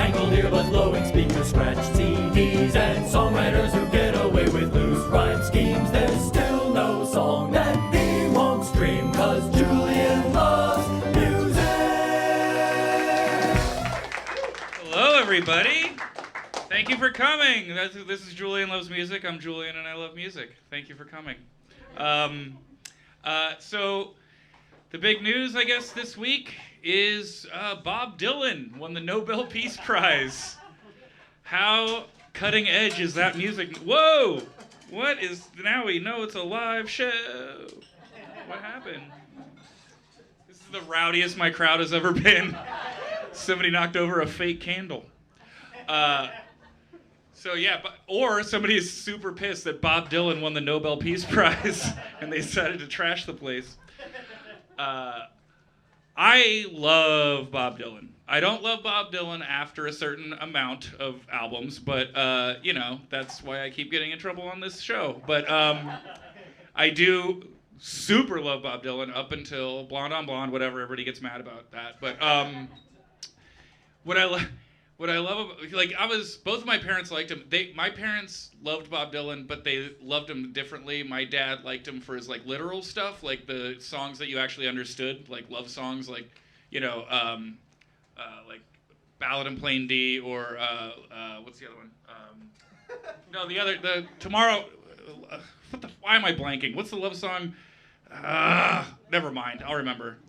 Tangled earbuds, blowing speakers, scratched CDs, and songwriters who get away with loose rhyme schemes. There's still no song that he won't stream, 'cause Julian loves music. Hello, everybody. Thank you for coming. This is Julian Loves Music. I'm Julian, and I love music. Thank you for coming. So the big news, I guess, this week is Bob Dylan won the Nobel Peace Prize. How cutting edge is that music? Whoa! What is... Now we know it's a live show. What happened? This is the rowdiest my crowd has ever been. Somebody knocked over a fake candle. So yeah, or somebody is super pissed that Bob Dylan won the Nobel Peace Prize and they decided to trash the place. I love Bob Dylan. I don't love Bob Dylan after a certain amount of albums, but that's why I keep getting in trouble on this show. But I do super love Bob Dylan up until Blonde on Blonde, whatever. Everybody gets mad about that. But what I love about, both of my parents liked him. My parents loved Bob Dylan, but they loved him differently. My dad liked him for his literal stuff, like the songs that you actually understood, like love songs, like Ballad in Plain D, or what's the other one? The Tomorrow. Why am I blanking? What's the love song? Never mind. I'll remember.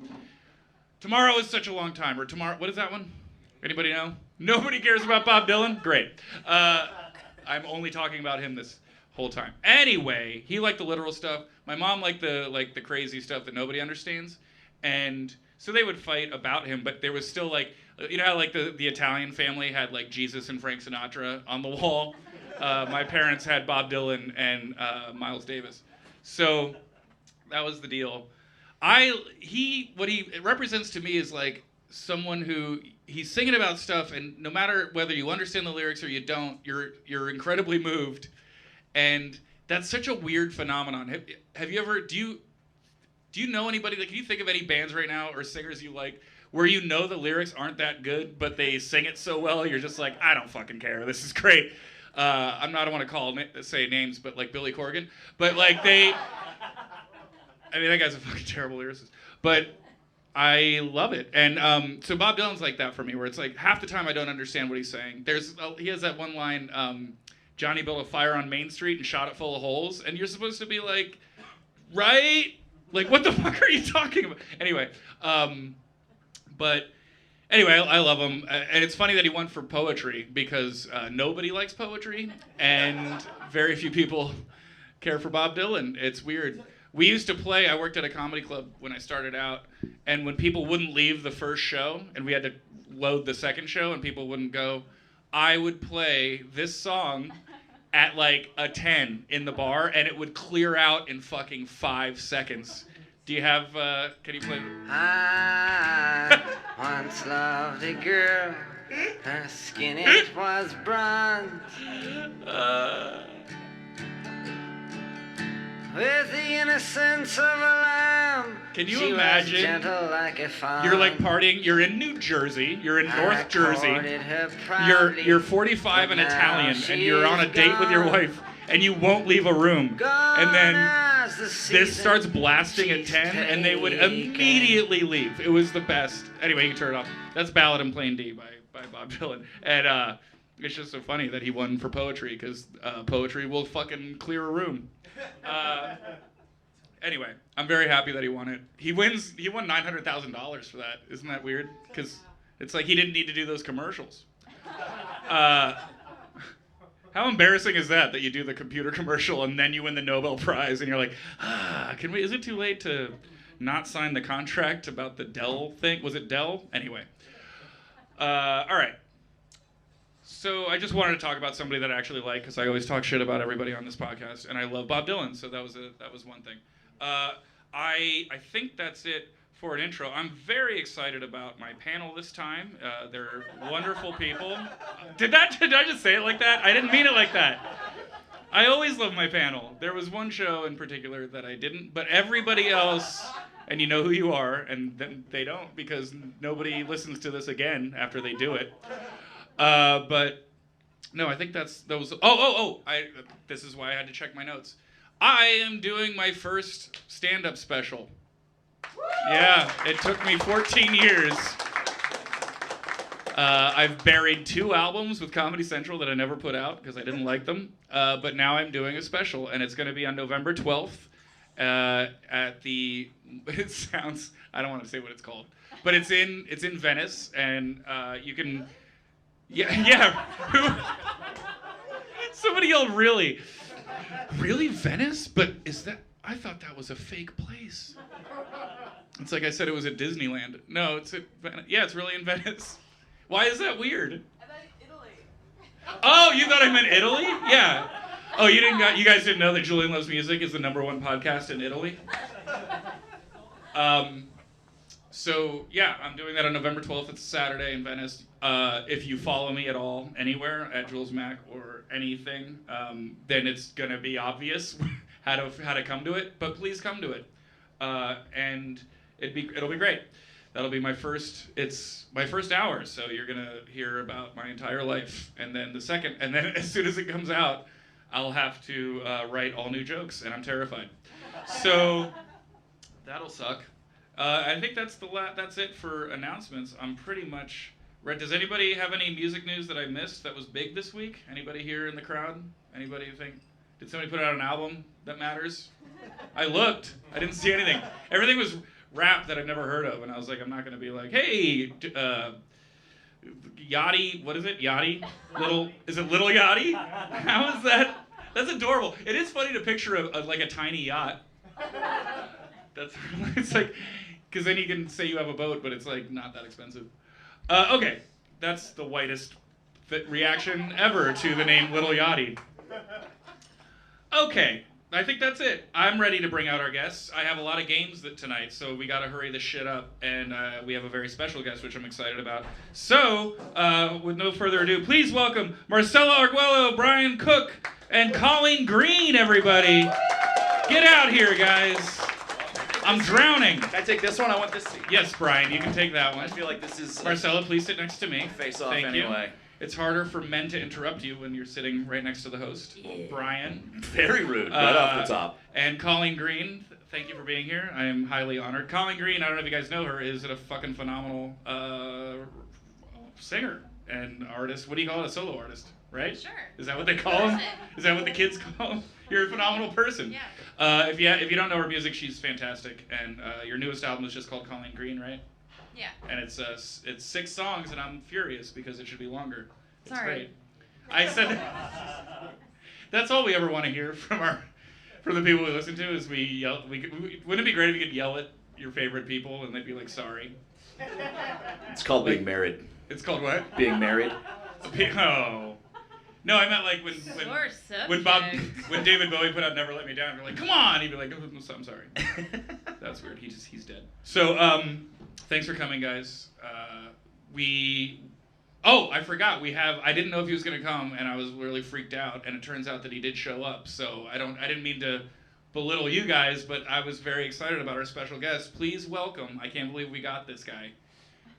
Tomorrow is such a long time. Or tomorrow. What is that one? Anybody know? Nobody cares about Bob Dylan? Great. I'm only talking about him this whole time. Anyway, he liked the literal stuff. My mom liked the crazy stuff that nobody understands. And so they would fight about him, but there was still how the Italian family had Jesus and Frank Sinatra on the wall. My parents had Bob Dylan and Miles Davis. So that was the deal. What he represents to me is someone who he's singing about stuff, and no matter whether you understand the lyrics or you don't, you're incredibly moved, and that's such a weird phenomenon. Have you ever? Do you know anybody? Can you think of any bands right now or singers you like where you know the lyrics aren't that good, but they sing it so well you're just I don't fucking care. This is great. I don't want to say names, but Billy Corgan, but that guy's a fucking terrible lyricist, but I love it. And so Bob Dylan's like that for me, where it's half the time I don't understand what he's saying. He has that one line, Johnny built a fire on Main Street and shot it full of holes, and you're supposed to be right? What the fuck are you talking about? Anyway, I love him. And it's funny that he won for poetry, because nobody likes poetry, and very few people care for Bob Dylan. It's weird. We used to play, I worked at a comedy club when I started out, and when people wouldn't leave the first show, and we had to load the second show, and people wouldn't go, I would play this song at a 10 in the bar, and it would clear out in fucking 5 seconds. Do you have, can you play? I once loved a girl, her skin it was bronze. With the innocence of a lamb. Can you imagine? Gentle like a fawn. You're partying. You're in New Jersey. You're in North Jersey. Proudly, you're 45 and Italian, and you're on a date with your wife, and you won't leave a room. And then this starts blasting at 10, and they would immediately leave. It was the best. Anyway, you can turn it off. That's Ballad in Plain D by Bob Dylan. And it's just so funny that he won for poetry, because poetry will fucking clear a room. Anyway, I'm very happy that he won it. He won $900,000 for that. Isn't that weird? Because it's he didn't need to do those commercials. How embarrassing is that you do the computer commercial and then you win the Nobel Prize and you're is it too late to not sign the contract about the Dell thing? Was it Dell? Anyway. All right. So I just wanted to talk about somebody that I actually like, because I always talk shit about everybody on this podcast, and I love Bob Dylan, so that was one thing. I think that's it for an intro. I'm very excited about my panel this time. They're wonderful people. Did I just say it like that? I didn't mean it like that. I always love my panel. There was one show in particular that I didn't, but everybody else, and you know who you are, and then they don't, because nobody listens to this again after they do it. But no, I think those. This is why I had to check my notes. I am doing my first stand-up special. Yeah, it took me 14 years. I've buried 2 albums with Comedy Central that I never put out because I didn't like them. But now I'm doing a special, and it's going to be on November 12th at the. It sounds. I don't want to say what it's called, but it's in Venice, and you can. Yeah. Somebody yelled, "Really? Really, Venice? But is that? I thought that was a fake place." It's like I said it was at Disneyland. No, it's at Venice. Yeah, it's really in Venice. Why is that weird? I thought Italy. Oh, you thought I meant Italy? Yeah. Oh, you guys didn't know that Julian Loves Music is the #1 podcast in Italy? So yeah, I'm doing that on November 12th. It's a Saturday in Venice. If you follow me at all, anywhere, at Jules Mac or anything, then it's gonna be obvious how to come to it. But please come to it, and it'll be great. That'll be my first. It's my first hour, so you're gonna hear about my entire life, and then as soon as it comes out, I'll have to write all new jokes, and I'm terrified. So that'll suck. I think that's it for announcements. I'm pretty much ready. Does anybody have any music news that I missed that was big this week? Anybody here in the crowd? Anybody think? Did somebody put out an album that matters? I looked. I didn't see anything. Everything was rap that I've never heard of, and I was like, I'm not going to be like, hey, Yachty, what is it? Yachty? Is it Little Yachty? How is that? That's adorable. It is funny to picture like a tiny yacht. It's like, because then you can say you have a boat, but it's like not that expensive. Okay, that's the whitest reaction ever to the name Little Yachty. Okay, I think that's it. I'm ready to bring out our guests. I have a lot of games tonight, so we gotta hurry this shit up, and we have a very special guest, which I'm excited about. So, with no further ado, please welcome Marcella, Arguello, Bryan Cook, and Colleen Green, everybody. Get out here, guys. I'm drowning. Can I take this one? I want this seat. Yes, Bryan, you can take that one. I feel like this is... Marcella, please sit next to me. Face off Thank anyway. You. It's harder for men to interrupt you when you're sitting right next to the host. Yeah. Bryan. Very rude, right off the top. And Colleen Green, thank you for being here. I am highly honored. Colleen Green, I don't know if you guys know her, is a fucking phenomenal singer and artist. What do you call it? A solo artist, right? Sure. Is that what they call him? Is that what the kids call him? You're a phenomenal person. Yeah. If you don't know her music, she's fantastic. And your newest album is just called Colleen Green, right? Yeah. And it's 6 songs, and I'm furious because it should be longer. It's Sorry. great. I said that's all we ever want to hear from the people we listen to is we yell. Wouldn't it be great if you could yell at your favorite people and they'd be like, sorry? It's called being married. It's called what? Being married. Oh. No, I meant like when David Bowie put out "Never Let Me Down," you're like, "Come on!" He'd be like, "Oh, I'm sorry." That's weird. He's dead. So, thanks for coming, guys. I forgot. I didn't know if he was gonna come, and I was really freaked out. And it turns out that he did show up. So I didn't mean to belittle you guys, but I was very excited about our special guest. Please welcome. I can't believe we got this guy,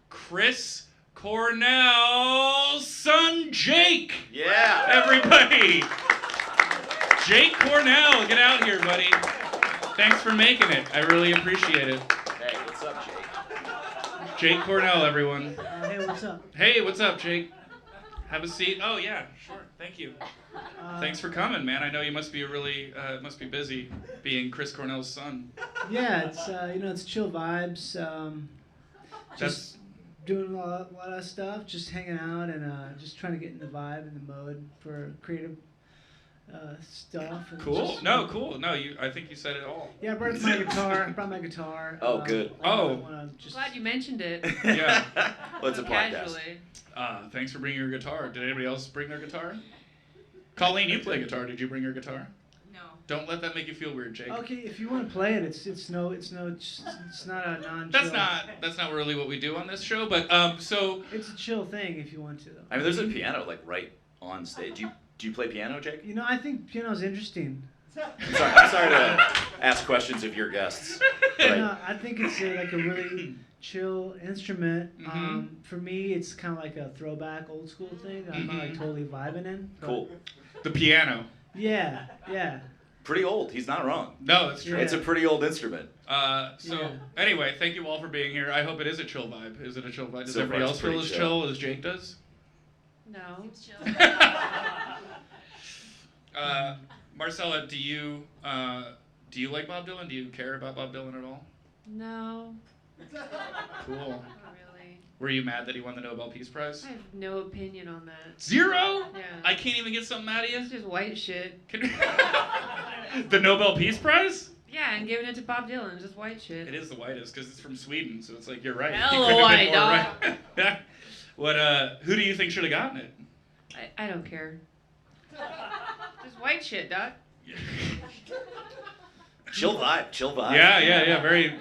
Chris Cornell's son, Jake. Yeah. Everybody. Jake Cornell, get out here, buddy. Thanks for making it. I really appreciate it. Hey, what's up, Jake? Jake Cornell, everyone. Hey, what's up? Hey, what's up, Jake? Have a seat. Oh, yeah, sure. Thank you. Thanks for coming, man. I know you must be must be busy being Chris Cornell's son. Yeah, it's chill vibes. Just doing a lot of stuff, just hanging out and just trying to get in the vibe and the mode for creative stuff. And Cool. Cool. No, I think you said it all. Yeah, I brought my guitar. Oh, good. Glad you mentioned it. Yeah. Well, it's a podcast. Casually. Thanks for bringing your guitar. Did anybody else bring their guitar? Colleen, you play guitar. Did you bring your guitar? No. Don't let that make you feel weird, Jake. Okay, if you want to play it, it's not a non-chill. That's not really what we do on this show, but so It's a chill thing if you want to. I mean, there's a piano like right on stage. Do you play piano, Jake? I think piano's interesting. I'm sorry to ask questions of your guests. But No, I think it's like a really chill instrument. Mhm. For me, it's kind of like a throwback, old school thing that I'm not like Mhm. totally vibing in. But Cool. The piano. Yeah, yeah. Pretty old. He's not wrong. No, that's true. Yeah. It's a pretty old instrument. So Yeah. anyway, thank you all for being here. I hope it is a chill vibe. Is it a chill vibe? Does So far everybody it's else feel pretty as chill. chill as Jake does? No. Marcella, do you like Bob Dylan? Do you care about Bob Dylan at all? No. Cool. Not really. Were you mad that he won the Nobel Peace Prize? I have no opinion on that. 0? Yeah. I can't even get something out of It's you? just white shit. The Nobel Peace Prize? Yeah, and giving it to Bob Dylan is just white shit. It is the whitest because it's from Sweden, so it's like you're right. He Hella couldn't have white, been more right. What? Who do you think should have gotten it? I don't care. Just white shit, doc. Chill vibe. Chill vibe. Yeah. Very.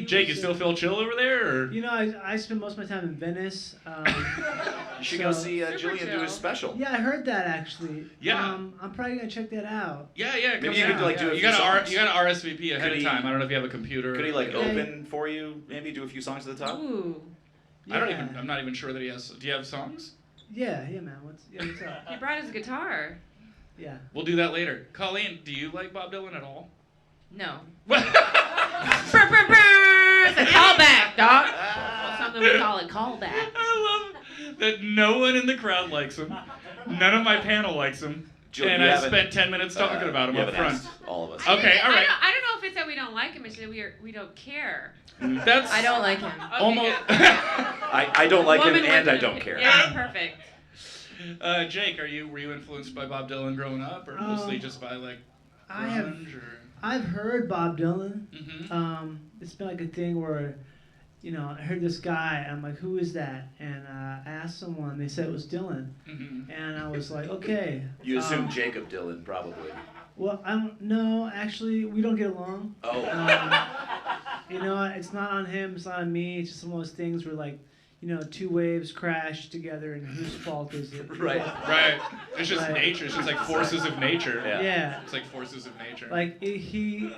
Jake, you still feel chill over there, or? You know, I spend most of my time in Venice. You should go see Super Julian do chill. his special. Yeah, I heard that actually. Yeah. I'm probably gonna check that out. Yeah. Come Maybe you could, down. like, do a You few gotta songs. you gotta RSVP ahead Could of he- time. I don't know if you have a computer. Could he like Okay. open for you? Maybe do a few songs at the top. Ooh. I don't Yeah. even. I'm not even sure that he has. Do you have songs? Yeah, man. What's up? He brought his guitar. Yeah. We'll do that later. Colleen, do you like Bob Dylan at all? No. Brr, It's a callback, doc. Well, something we call a callback. I love that no one in the crowd likes him. None of my panel likes him. Julie, and you I haven't- spent 10 minutes talking about him you up haven't front. asked all of us. Okay, all right. I don't know if it's that we don't like him. It's that we don't care. That's I don't like him. almost. I don't like him Woman and with I don't care. Yeah, perfect. Jake, were you influenced by Bob Dylan growing up, or mostly just by like grunge? I've heard Bob Dylan. Mm-hmm. It's been like a thing where, I heard this guy. I'm like, who is that? And I asked someone. They said it was Dylan. Mm-hmm. And I was like, okay. You assume Jacob Dylan, probably. Well, I don't know. Actually, we don't get along. Oh. It's not on him. It's not on me. It's just one of those things where like, two waves crash together, and whose fault is it? Right. Right. It's just Right. nature. It's just like forces of nature. Yeah. Yeah. It's like forces of nature. Like he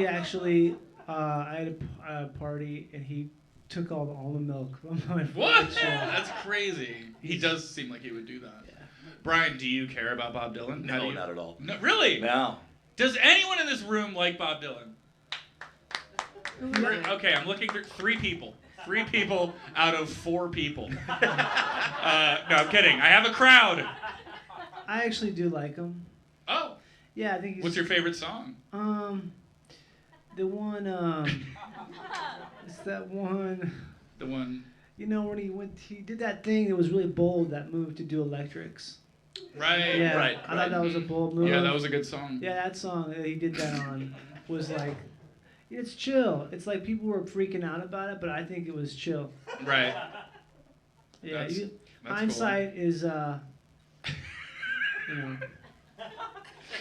actually, I had a party and he took all the almond milk from my What? fridge. That's crazy. He does seem like he would do that. Yeah. Brian, do you care about Bob Dylan? How do No, you- not at all. No, really? No. Does anyone in this room like Bob Dylan? Yeah. Okay, I'm looking through 3 people. 3 people out of 4 people. No, I'm kidding. I have a crowd. I actually do like him. Oh, Yeah, I think he's. what's your favorite song? The one, it's that one, The one. when he did that thing that was really bold, that move to do electrics. Right. Yeah, right, I thought that was a bold move. Yeah, that was a good song. Yeah, that song that he did that on was like, it's chill. It's like people were freaking out about it, but I think it was chill. Right. Yeah, That's hindsight is,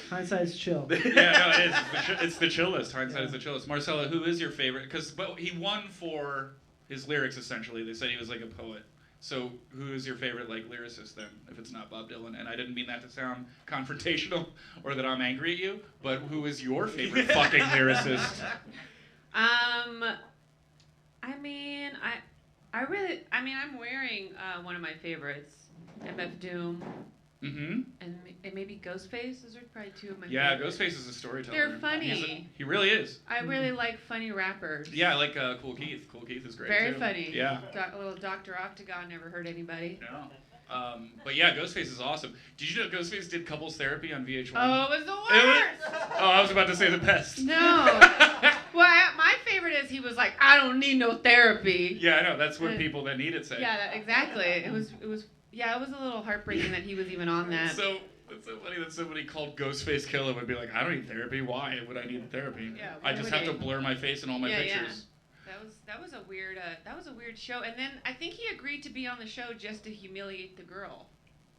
hindsight's chill. Yeah, no, it is. It's the chillest. Hindsight is the chillest. Marcella, who is your favorite? But he won for his lyrics, essentially. They said he was like a poet. So who is your favorite lyricist then, if it's not Bob Dylan? And I didn't mean that to sound confrontational or that I'm angry at you, but who is your favorite fucking lyricist? I'm wearing one of my favorites, MF Doom, Mm-hmm. and maybe Ghostface. Those are probably 2 of my Yeah, favorites. Ghostface is a storyteller. They're funny. He really is. I really like funny rappers. Yeah, I like Cool Keith. Cool Keith is great Very too. funny. Yeah. A little Dr. Octagon never hurt anybody. No. But yeah, Ghostface is awesome. Did you know Ghostface did couples therapy on VH1? Oh, it was the It worst! was- oh, I was about to say the best. No. Well, my favorite is he was like, I don't need no therapy. Yeah, I know. That's what people that need it say. Yeah, exactly. It was a little heartbreaking that he was even on that. So it's so funny that somebody called Ghostface Killer would be like, I don't need therapy. Why would I need therapy? Yeah, I why just would have to I? blur my face in all my Yeah, yeah. pictures. That was a weird show. And then I think he agreed to be on the show just to humiliate the girl.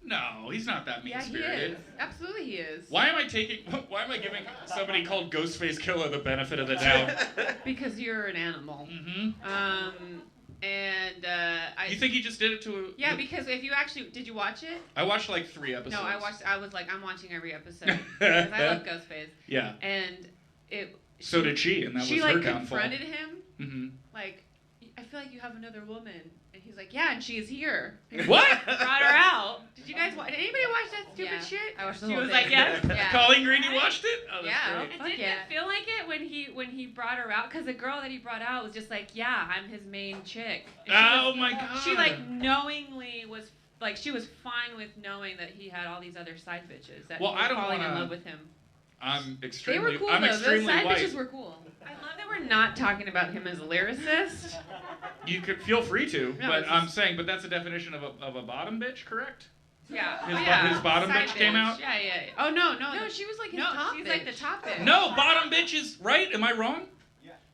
No, he's not that Yeah, he mean-spirited. is. Absolutely, he is. Why am I giving somebody called Ghostface Killer the benefit of the doubt? Because you're an animal. Mm-hmm. You think he just did it to? Yeah, because if you did you watch it? I watched like 3 episodes. No, I was like, I'm watching every episode because I love Ghostface. Yeah. And So did she, and that she was her like downfall. confronted him Mm-hmm. like I feel like you have another woman. And he's like, yeah, and she's here. And What? brought her out. Did you guys watch? Did anybody watch that stupid Yeah. shit? I watched the She whole was thing. like, yes. Yeah. Colleen Green, you watched it? Oh, that's Yeah. great. And Fuck didn't yeah. it feel like it when he brought her out? Because the girl that he brought out was just like, yeah, I'm his main chick. And Oh my god. she like knowingly was like she was fine with knowing that he had all these other side bitches that Well, were I don't falling in wanna- love with him. I'm They extremely. were cool I'm though. The extremely side white. bitches were cool. I love that we're not talking about him as a lyricist. You could feel free to, No, but it's I'm just- saying, but that's a definition of a bottom bitch, correct? Yeah. His Oh, bo- yeah. his bottom Side bitch came out? Yeah, yeah. Oh no. No, she was like his No, top she's bitch. like the top bitch. No, bottom bitch is right. Am I wrong?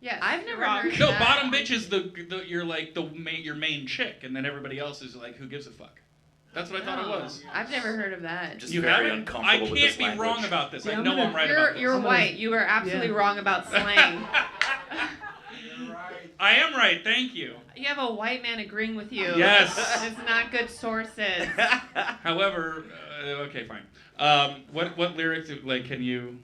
Yes. I've never wrong. heard No, that. bottom bitch is the you're like your main chick, and then everybody else is like, who gives a fuck? That's what I thought it was. I've never heard of that. Just You very haven't? uncomfortable I with can't this be language. wrong about this. Yeah, I I'm know gonna- I'm right You're about this. you're I'm gonna- white. You are absolutely Yeah. wrong about slang. I am right. Thank you. You have a white man agreeing with you. Yes. It's not good sources. However, okay, fine. What lyrics like can you?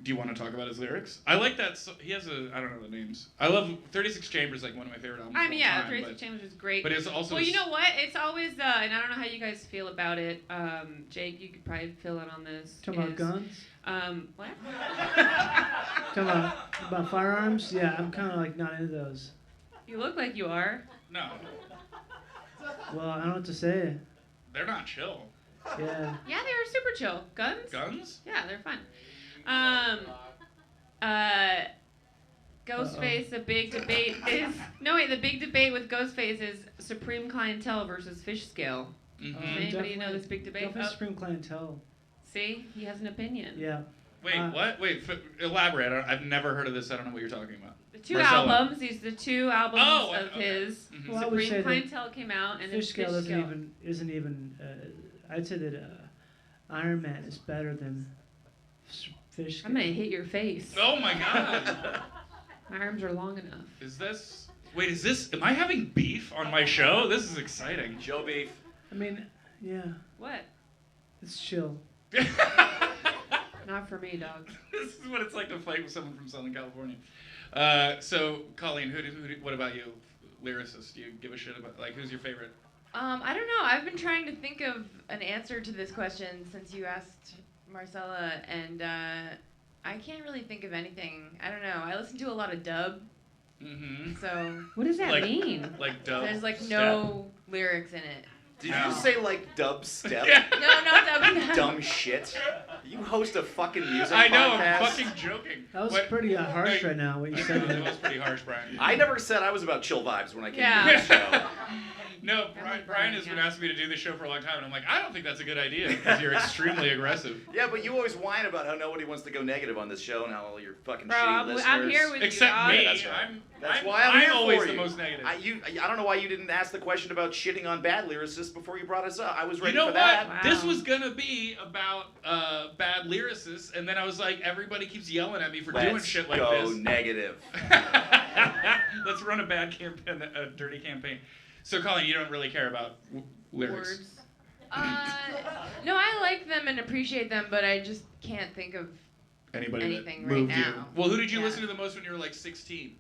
Do you want to talk about his lyrics? I like that. He has I don't know the names. I love 36 Chambers, like one of my favorite albums. I of mean, all yeah, time, 36 Chambers is great. But it's also. Well, you know what? It's always, and I don't know how you guys feel about it. Jake, you could probably fill in on this. Talking about is- guns? What? Talking about firearms? Yeah, I'm kind of like not into those. You look like you are. No, Well, I don't know what to say. they're not chill. Yeah. Yeah, they're super chill. Guns? Guns? Yeah, they're fun. Ghostface, the big debate is the big debate with Ghostface is Supreme Clientele versus Fish Scale. Mm-hmm. Does anybody know this big debate? Definitely Oh, Supreme Clientele. see, he has an opinion. Yeah. Wait, what? Wait, elaborate. I've never heard of this. I don't know what you're talking about. The two Marcella. albums. These are the two albums Oh, of okay. his. Mhm. Well, I would say Supreme that Clientele came out, and then Fish Scale isn't even. I'd say that Iron Man is better than Fish Scale. I'm gonna hit your face. Oh my god. My arms are long enough. Is this? Wait, is this? Am I having beef on my show? This is exciting. Joe Beef. I mean, yeah, What? it's chill. Not for me, dog. This is what it's like to fight with someone from Southern California. So, Colleen, what about you? Lyricist? Do you give a shit about, like, who's your favorite? I don't know. I've been trying to think of an answer to this question since you asked Marcella, and I can't really think of anything. I don't know. I listen to a lot of dub, Mm-hmm. so What does that Like- mean? Like dub. there's like step. no lyrics in it. Did No. you just say like dubstep? Yeah. No, not dub. Dumb shit. You host a fucking music I know. podcast? I'm fucking joking. That was What- pretty harsh Hey. right now. What you said. That was pretty harsh, Brian. I never said I was about chill vibes when I came Yeah. to this show. No, Brian has been asking me to do this show for a long time, and I'm like, I don't think that's a good idea because you're extremely aggressive. Yeah, but you always whine about how nobody wants to go negative on this show and how all your fucking Bro, shitty I'm listeners. here with Except you, dog. me. That's right. That's I'm why I'm here always for the you. most negative. I don't know why you didn't ask the question about shitting on bad lyricists before you brought us up. I was ready You know for what? that. Wow. This was gonna be about bad lyricists, and then I was like, everybody keeps yelling at me for doing Let's shit like go this. negative. Let's run a bad campaign, a dirty campaign. So, Colleen, you don't really care about lyrics. Words. No, I like them and appreciate them, but I just can't think of Anybody anything that right moved you? now. Well, who did you Yeah. listen to the most when you were like 16?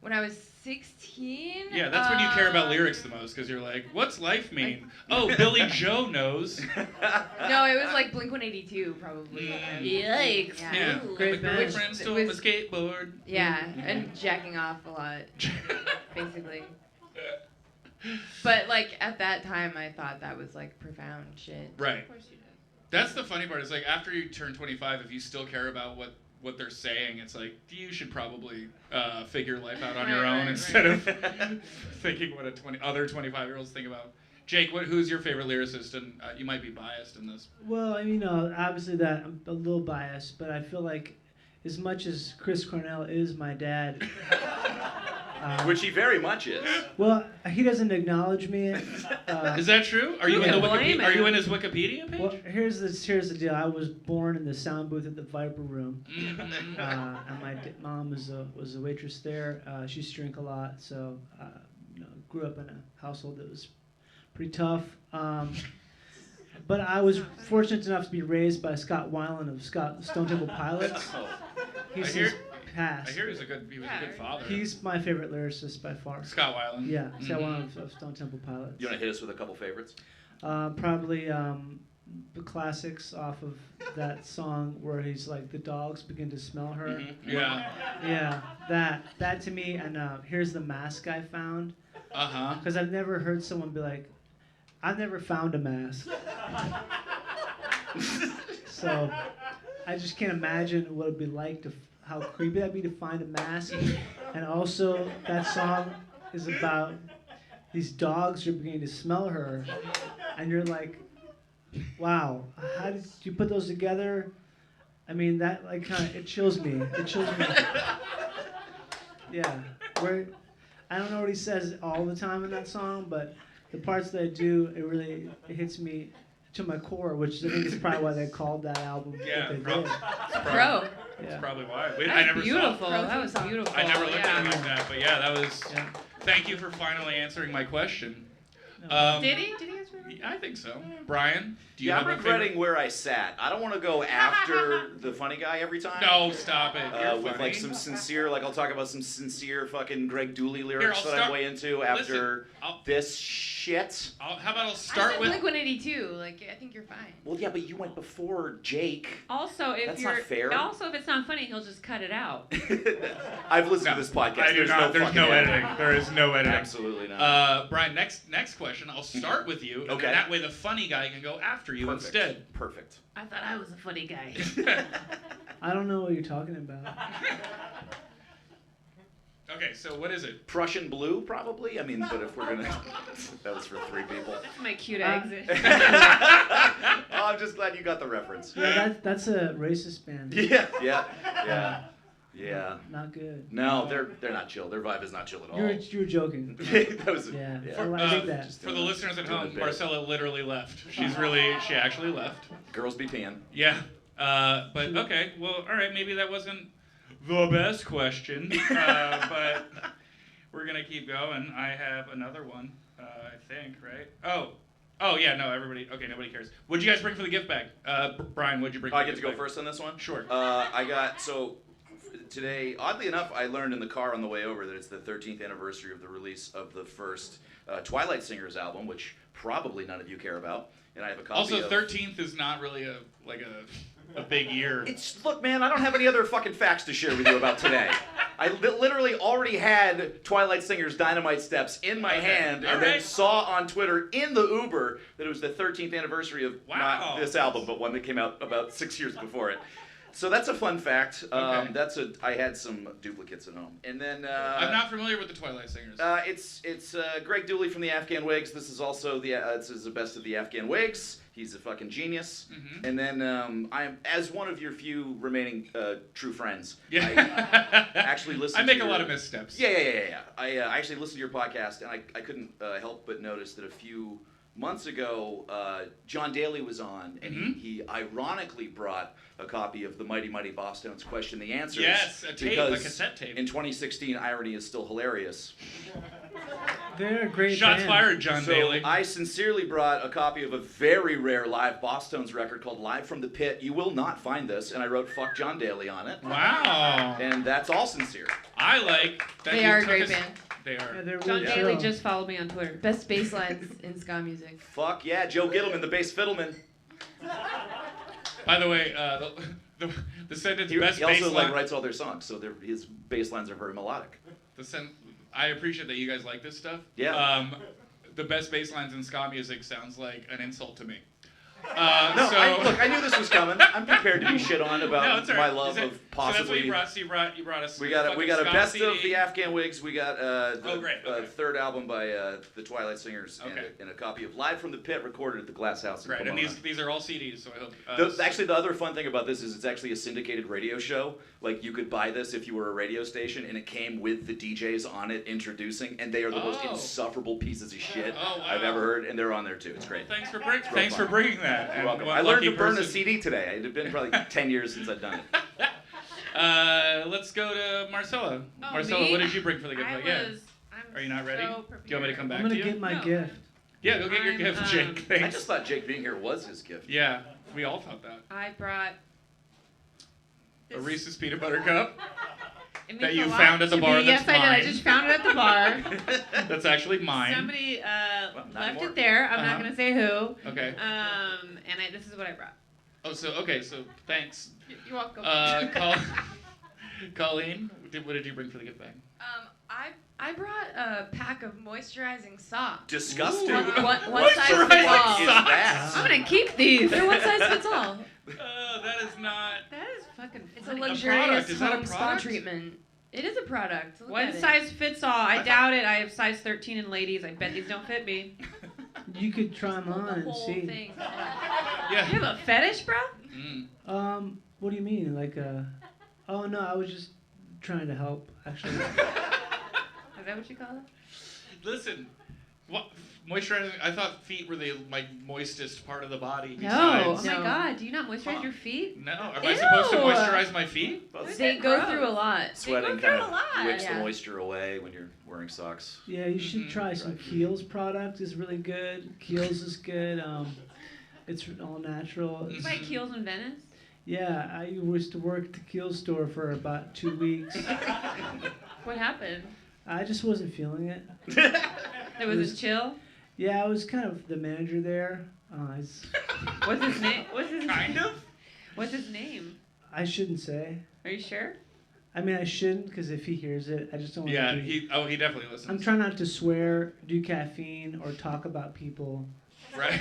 when I was 16. Yeah, that's when you care about lyrics the most, because you're like, what's life mean? Oh, Billy Joe knows. No, it was like Blink-182 probably. Yikes. Yeah. Ooh. Great My band. boyfriend stole my With- skateboard. Yeah, and jacking off a lot, basically. But like at that time, I thought that was like profound shit. Right. Of course you did. That's the funny part. Is like after you turn 25, if you still care about what they're saying, it's like you should probably figure life out on your Right, own right, instead of thinking what other 25-year-olds think about. Jake, who's your favorite lyricist? And you might be biased in this. Well, I mean, obviously that I'm a little biased, but I feel like as much as Chris Cornell is my dad, Which he very much is. well, he doesn't acknowledge me. Is that true? Are you in can the blame Are you him. in his Wikipedia page? Well, here's the deal. I was born in the sound booth at the Viper Room, Mhm. and my mom was a waitress there. She used to drink a lot, so grew up in a household that was pretty tough. But I was fortunate enough to be raised by Scott Weiland of Stone Temple Pilots. Oh. He's I hear- passed. I hear he was a good father. He's my favorite lyricist by far. Scott Weiland. Yeah, Scott Weiland of Stone Temple Pilots. You want to hit us with a couple favorites? Probably the classics off of that song where he's like, the dogs begin to smell her. Mm-hmm. Yeah. Yeah, that to me, and here's the mask I found. Uh-huh. Because I've never heard someone be like, I've never found a mask. So I just can't imagine what it'd be like how creepy that'd be to find a mask. And also that song is about these dogs are beginning to smell her, and you're like, wow, how did you put those together? I mean, that like kind of, it chills me. It chills me. Yeah, I don't know what he says all the time in that song, but the parts that I do, it hits me to my core, which I think is probably why they called that album what they did. Pro. That's probably why. That's I never beautiful. Saw That was beautiful. I never looked at it yeah. like that, but yeah, that was. Yeah. Thank you for finally answering my question. Did he? Did he answer it? I think so. Brian, do you Yeah, have I'm a favorite? regretting where I sat. I don't want to go after the funny guy every time. No, stop it. You're With funny. like some sincere, like I'll talk about some sincere fucking Greg Dooley lyrics I'll that start- I'm way into after Listen, this shit. How about I'll I start said with. Blink-182. Like, I think you're fine. Well, yeah, but you went before Jake. Also, if That's you're not fair. also if it's not funny, he'll just cut it out. I've listened to this podcast. I do There's not. no There's fucking no editing. There is no editing. Absolutely not. Brian, next question. I'll start with you, and Okay. then that way the funny guy can go after you Perfect. instead. Perfect. I thought I was a funny guy. I don't know what you're talking about. Okay, so what is it? Prussian blue, probably. I mean, but if we're gonna, that was for 3 people. That's my cue to exit. Oh, I'm just glad you got the reference. Yeah, that's a racist band. Yeah. Not good. No, they're not chill. Their vibe is not chill at all. You were joking. That was Yeah. yeah. I dig that. Just For the doing- listeners at doing home, a bit. Marcella literally left. She actually left. Girls be peeing. Yeah. But okay. Well, all right. Maybe that wasn't the best question, but we're gonna keep going. I have another one. I think, right? Oh yeah. No, everybody. Okay, nobody cares. What'd you guys bring for the gift bag? Brian, what'd you bring? Oh, for I the get to gift go bag? first on this one? Sure. Today, oddly enough, I learned in the car on the way over that it's the 13th anniversary of the release of the first Twilight Singers album, which probably none of you care about. And I have a copy Also, of... 13th is not really a big year. Look, man, I don't have any other fucking facts to share with you about today. I literally already had Twilight Singers' Dynamite Steps in my hand, and then Alright. saw on Twitter in the Uber that it was the 13th anniversary of not this album, but one that came out about 6 years before it. So that's a fun fact. Okay. I had some duplicates at home, and then I'm not familiar with the Twilight Singers. it's Greg Dooley from the Afghan Wigs. This is also this is the best of the Afghan Wigs. He's a fucking genius. Mm-hmm. And then I'm as one of your few remaining true friends. Yeah. I actually listened. I make to a your, lot of missteps. Yeah. I actually listened to your podcast, and I couldn't help but notice that a few months ago, John Daly was on, and Mhm. he ironically brought a copy of the Mighty Mighty Bosstones Question the Answers. Yes, a tape, because a cassette tape. in 2016, irony is still hilarious. They're a great Shots band. fired, John So Daly. I sincerely brought a copy of a very rare live Bosstones record called Live from the Pit. You will not find this, and I wrote "Fuck John Daly" on it. Wow. And that's all sincere. I like that They you are a took great us- band. They are. Yeah, they're John really Daly chill. just followed me on Twitter. Best bass lines in ska music. Fuck yeah, Joe Gittleman, the bass fiddleman. By the way, the sentence He best also bass like line. writes all their songs, so his bass lines are very melodic. I appreciate that you guys like this stuff. Yeah. The best bass lines in ska music sounds like an insult to me. No, so, I knew this was coming. I'm prepared to be shit on No, about it's all my right. love Is it- of So that's what possibly. you brought. So you brought us. We got a fucking best ska of CD. the Afghan Wigs. We got great, okay. third album by the Twilight Singers, Okay. and a copy of Live from the Pit recorded at the Glass House in Right, and Pomona. these are all CDs. So I hope. Actually, the other fun thing about this is it's actually a syndicated radio show. Like, you could buy this if you were a radio station, and it came with the DJs on it introducing, and they are the most Oh. insufferable pieces of shit Oh, wow. I've ever heard, and they're on there too. It's great. Thanks for real thanks fun. for bringing that. You're And welcome. what I learned lucky to burn a person- CD today. It had been probably 10 years since I'd done it. Let's go to Marcella. Oh, Marcella, me? what did you bring for the gift? I'm Are you not ready? So Do you want me to come back I'm to gonna you? get my No. gift. Yeah, go get your I'm, gift, Jake. um, Thanks. I just thought Jake being here was his gift. Yeah, we all thought that. I brought A Reese's peanut butter cup. It That means you a lot found at the to bar me. that's Yes, I did. I mine. just found it at the bar. That's actually mine. Somebody not left anymore. it there. I'm Uh-huh. not gonna say who. Okay. And this is what I brought. Oh, so thanks. You're welcome. Colleen, what did you bring for the gift bag? I brought a pack of moisturizing socks. Disgusting. One Moisturizing size fits What all. is that? I'm gonna keep these. They're one size fits all. That is not. That is fucking It's a funny. luxurious product. Is that a home spa product? treatment. It is a product. Look One at it. size fits all. I doubt it. I have size 13 in ladies. I bet these don't fit me. You could try them Pull on the and whole see. thing. Yeah. You have a fetish, bro? Mm. What do you mean? Like Oh no, I was just trying to help. Actually. Is that what you call it? Listen, what moisturizing? I thought feet were my moistest part of the body. No. Oh Besides, my No. God. Do you not moisturize your feet? no. Am I supposed to Ew. moisturize my feet? They go through a lot. Sweating They go through kind a of lot. whips Yeah. the moisture away when you're wearing socks. Yeah, you should Mhm. try some Kiehl's product. Is really good. Kiehl's is good. It's all natural. You buy Keels in Venice? Yeah, I used to work at the Kiehl's store for about 2 weeks. What happened? I just wasn't feeling it. It was just chill? Yeah, I was kind of the manager there. What's his name? Kind of. What's his name? I shouldn't say. Are you sure? I mean, I shouldn't because if he hears it, I just don't want Yeah. to. He definitely listens. I'm trying not to swear, do caffeine, or talk about people. Right.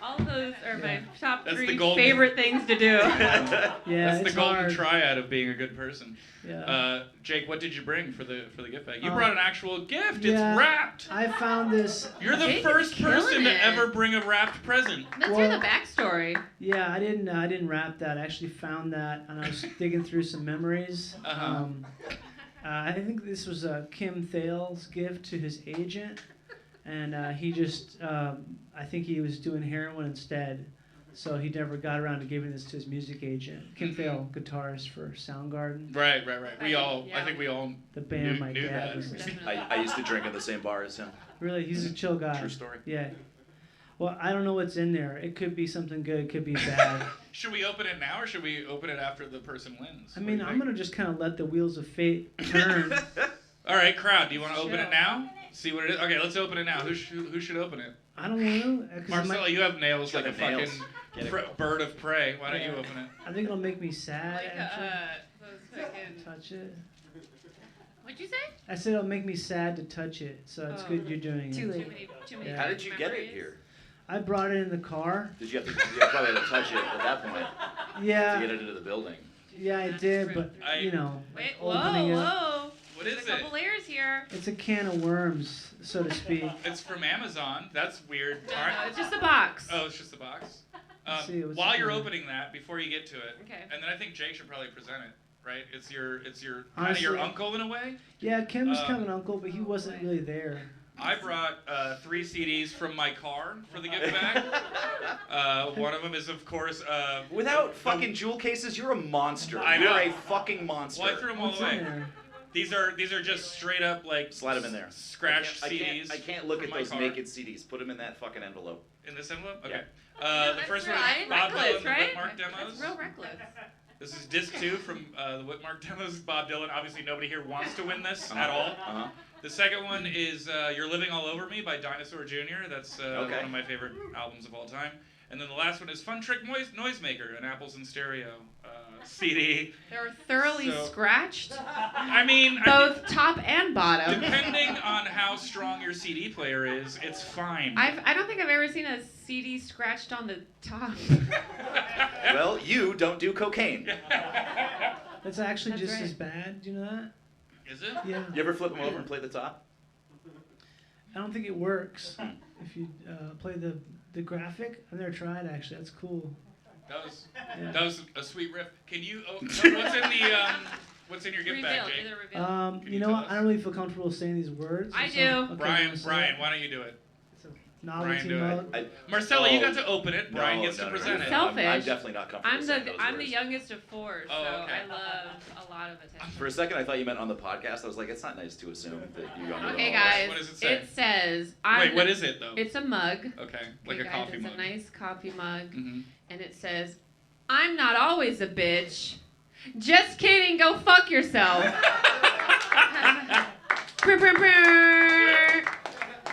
All those are my top That's the 3 golden- favorite things to do. Yeah, That's the it's golden hard. triad of being a good person. Yeah. Jake, what did you bring for the gift bag? You Uh, brought an actual gift. yeah. It's wrapped. I found this. You're the Jake is first killing person it. to ever bring a wrapped present. Let's Well- hear the backstory. Yeah, I didn't wrap that. I actually found that, and I was digging through some memories. Uh-huh. I think this was Kim Thale's gift to his agent, and he just, I think he was doing heroin instead, so he never got around to giving this to his music agent. Kim Thale, guitarist for Soundgarden, Right. We all. I Yeah. think we all. the band my knew dad that. was in. Definitely. I used to drink in the same bar as him. Really, he's a chill guy. True story. Yeah. Well, I don't know what's in there. It could be something good. It could be bad. Should we open it now or should we open it after the person wins? I What mean, do you I'm think? gonna just kind of let the wheels of fate turn. All right, crowd. Do you want to open Chill. it now? See what it is. Okay, let's open it now. Who should open it? I don't know. 'Cause it might- Marcella, you have nails Got like a the nails. fucking Get it. bird of prey. Why don't you Yeah. open it? I think it'll make me sad. Like Actually, those fucking... touch it. What'd you say? I said it'll make me sad to touch it, so it's Oh. good you're doing Too it. late. Too many Yeah. How did you get it memories. here? I brought it in the car. Did you have to? You probably had to touch it at that point to Yeah, get it into the building. yeah, I did, but I- you know, Wait, opening it. whoa. What There's is a couple it? layers here. It's a can of worms, so to speak. It's from Amazon. That's weird. No, Aren't- it's just a box. Oh, it's just a box. Let's see, what's While in you're there? opening that, before you get to it, Okay. and then I think Jake should probably present it. Right? It's your kind of your Honestly- uncle in a way. Yeah, Kim was kind of an uncle, but he wasn't really there. I brought 3 CDs from my car for the gift bag. One of them is, of course, Without fucking jewel cases, you're a monster. I know. You're a fucking monster. well, I threw them all What's in away. there? These are just straight up like Slide 'em in there. scratched I CDs. can't look from at my those car. naked CDs. Put them in that fucking envelope. In this envelope? Yeah. Okay. No, The that's first real. one I is ain't Bob reckless, Dylan, right? the Whitmark demos. That's real reckless. This is disc 2 from the Whitmark demos. Bob Dylan. Obviously, nobody here wants to win this at all. Uh-huh. The second one is You're Living All Over Me by Dinosaur Jr. That's Okay. one of my favorite albums of all time. And then the last one is Fun Trick Noisemaker, an Apples in Stereo CD. They were thoroughly So- scratched, I mean, both top and bottom. depending on how strong your CD player is, it's fine. I don't think I've ever seen a CD scratched on the top. Well, you don't do cocaine. That's actually That's just right. as bad. Do you know that? Is it? Yeah. You ever flip them over and play the top? I don't think it works if you play the graphic. I've never tried actually. That's cool. Yeah. That was a sweet riff. Can you? What's in your gift bag, Reveal, Jake? either reveal. Can You you know tell what? us? I don't really feel comfortable saying these words. I so- do. Okay, Bryan, wanna say Bryan, it? why don't you do it? It's a novelty do it. mug. Marcella, you Oh. got to open it. Brian gets to present it. Self- I'm Selfish. definitely not comfortable saying those I'm the words. youngest of 4, so Oh, okay. I love a lot of attention. For a second, I thought you meant on the podcast. I was like, it's not nice to assume that you're younger than Okay, all of us. guys. What does it say? It says. Wait, what is it though? It's a mug. Okay, like Okay, a guys, coffee it's mug. a nice coffee mug, Mm-hmm. and it says, "I'm not always a bitch." Just kidding. Go fuck yourself. Brr, brr, brr.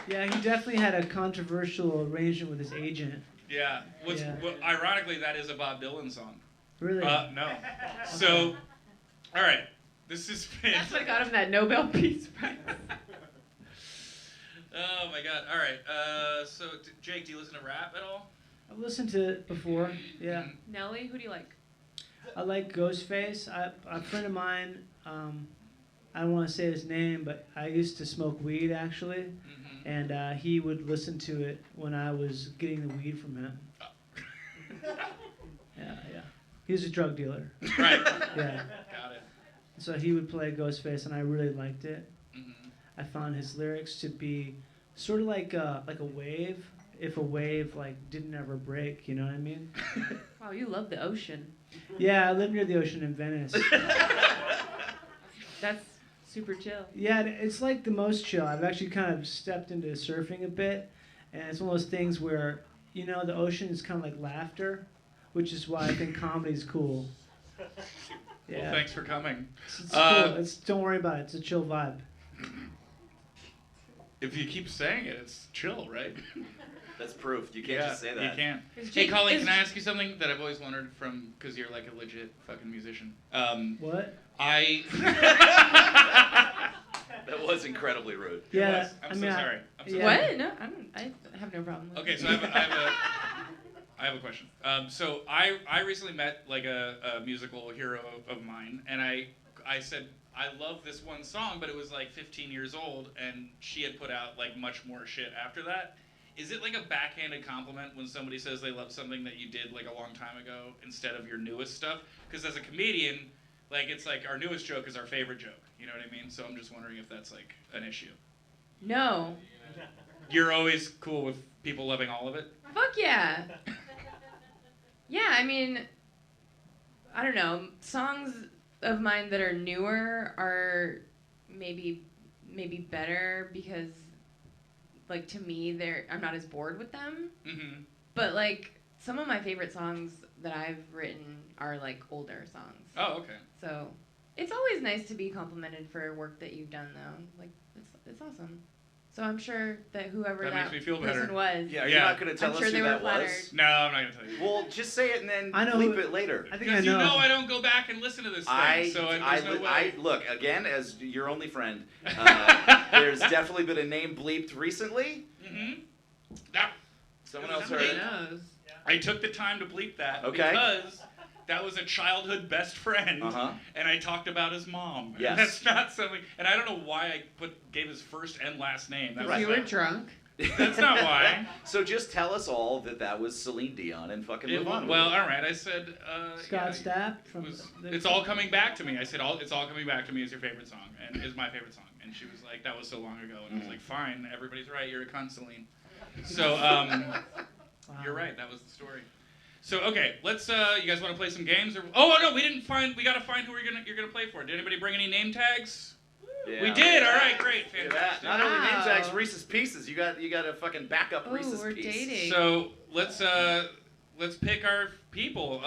Yeah, he definitely had a controversial arrangement with his agent. Yeah. Yeah. Well, ironically, that is a Bob Dylan song. Really? No. So, all right. This has been. That's what got him that Nobel Peace Prize. Oh my God! All right. So, Jake, do you listen to rap at all? I've listened to it before. Yeah. Nelly, who do you like? I like Ghostface. A friend of mine, I don't want to say his name, but I used to smoke weed actually, and he would listen to it when I was getting the weed from him. Yeah. He was a drug dealer. Right. Yeah. Got it. So he would play Ghostface, and I really liked it. Mm-hmm. I found his lyrics to be sort of like a wave. If a wave like didn't ever break, you know what I mean? Wow, you love the ocean. Yeah, I live near the ocean in Venice. That's super chill. Yeah, it's like the most chill. I've actually kind of stepped into surfing a bit, and it's one of those things where, you know, the ocean is kind of like laughter, which is why I think comedy's cool. Yeah. Well, thanks for coming. It's cool. Don't worry about it. It's a chill vibe. If you keep saying it, it's chill, right? That's proof. You can't just say that. You can't. Is Hey, Jake- Colleen, is- can I ask you something that I've always wondered from, because you're like a legit fucking musician. What? That was incredibly rude. Yeah. I'm so sorry. I'm so yeah. What? No, I have no problem. Okay, so I have a question. So I recently met like a musical hero of mine, and I said I love this one song, but it was like 15 years old, and she had put out like much more shit after that. Is it like a backhanded compliment when somebody says they love something that you did like a long time ago instead of your newest stuff? Because as a comedian, like it's like our newest joke is our favorite joke. You know what I mean? So I'm just wondering if that's like an issue. No. You're always cool with people loving all of it? Fuck yeah. Yeah, I mean, I don't know. Songs of mine that are newer are maybe better because, like, to me, I'm not as bored with them. Mm-hmm. But like some of my favorite songs that I've written are like older songs. Oh, okay. So it's always nice to be complimented for work that you've done, though. Like it's awesome. So I'm sure that whoever That that makes me feel person better. was. Yeah, Yeah. you're not going to tell I'm us sure who they were that flattered. was? No, I'm not gonna tell you. Well, just say it and then I know bleep who- it later. I think I Because know. you know I don't go back and listen to this thing, so there's no way. Look, again, as your only friend, there's definitely been a name bleeped recently. Mm-hmm. Now, Someone It was else heard me. it. knows? I took the time to bleep that Okay. because that was a childhood best friend, Uh-huh. and I talked about his mom. Yes. That's not something, and I don't know why I gave his first and last name. That Right. You was were drunk. That's not why. So just tell us all that was Celine Dion and fucking move on. Well, all right. I said. Scott yeah, Stapp from. it's all coming back to me. I said, it's all coming back to me is your favorite song, and is my favorite song. And she was like, that was so long ago. And I was like, fine, everybody's right. You're a cunt, Celine. So, you're right. That was the story. So, okay, let's, you guys want to play some games? Or oh, no, we got to find who you're gonna play for. Did anybody bring any name tags? Yeah. We did. All right, great, Look at that. fantastic. Not only name Wow. tags, Reese's Pieces. You got a fucking backup Oh, Reese's we're piece. dating. So let's pick our people. Go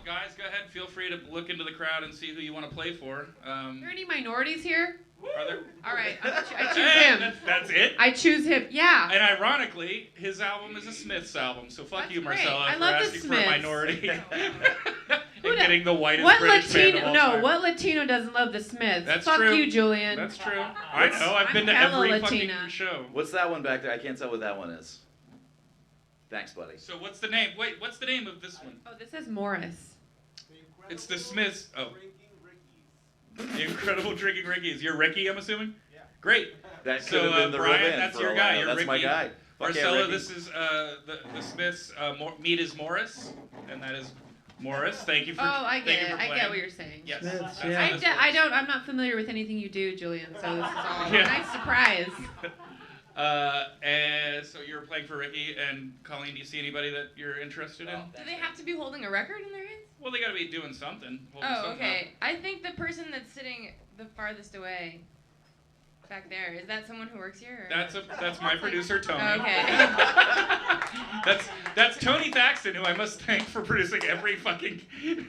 ahead. Feel free to look into the crowd and see who you want to play for. Are there any minorities here? Are there? All right, I choose Hey, him. That's it. I choose him. Yeah. And ironically, his album is a Smiths album. So fuck That's you, great. Marcella, I for love the asking for a Smiths. minority and Who getting the whitest What British band of Latino? all No, time. what Latino doesn't love the Smiths? That's Fuck true. you, Julian. That's true. I know. I've been to I'm hella every fucking Latina. show. What's that one back there? I can't tell what that one is. Thanks, buddy. So what's the name? Wait, what's the name of this one? Oh, this is Morris. It's the Smiths. Oh. The Incredible Drinking Rickies. You're Ricky, I'm assuming? Yeah. Great. That So, could have been the Brian, real band that's for your a guy. while. You're That's my Ricky. guy. Fuck yeah, Marcella, Ricky. this is the Smiths. Meet is Morris, and that is Morris. Thank you for. Oh, I thank get you it. for I playing. get what you're saying. Yes. Smiths, that's yeah. how I, this d- works. I don't. I'm not familiar with anything you do, Julian. So this is all Yeah. a nice surprise. And so you're playing for Ricky and Colleen. Do you see anybody that you're interested in? Do they have to be holding a record in their hands? Well, they got to be doing something. holding Oh, something okay. I think the person that's sitting the farthest away back there, is that someone who works here? Or? That's my producer Tony. Okay. That's Tony Thaxton, who I must thank for producing every fucking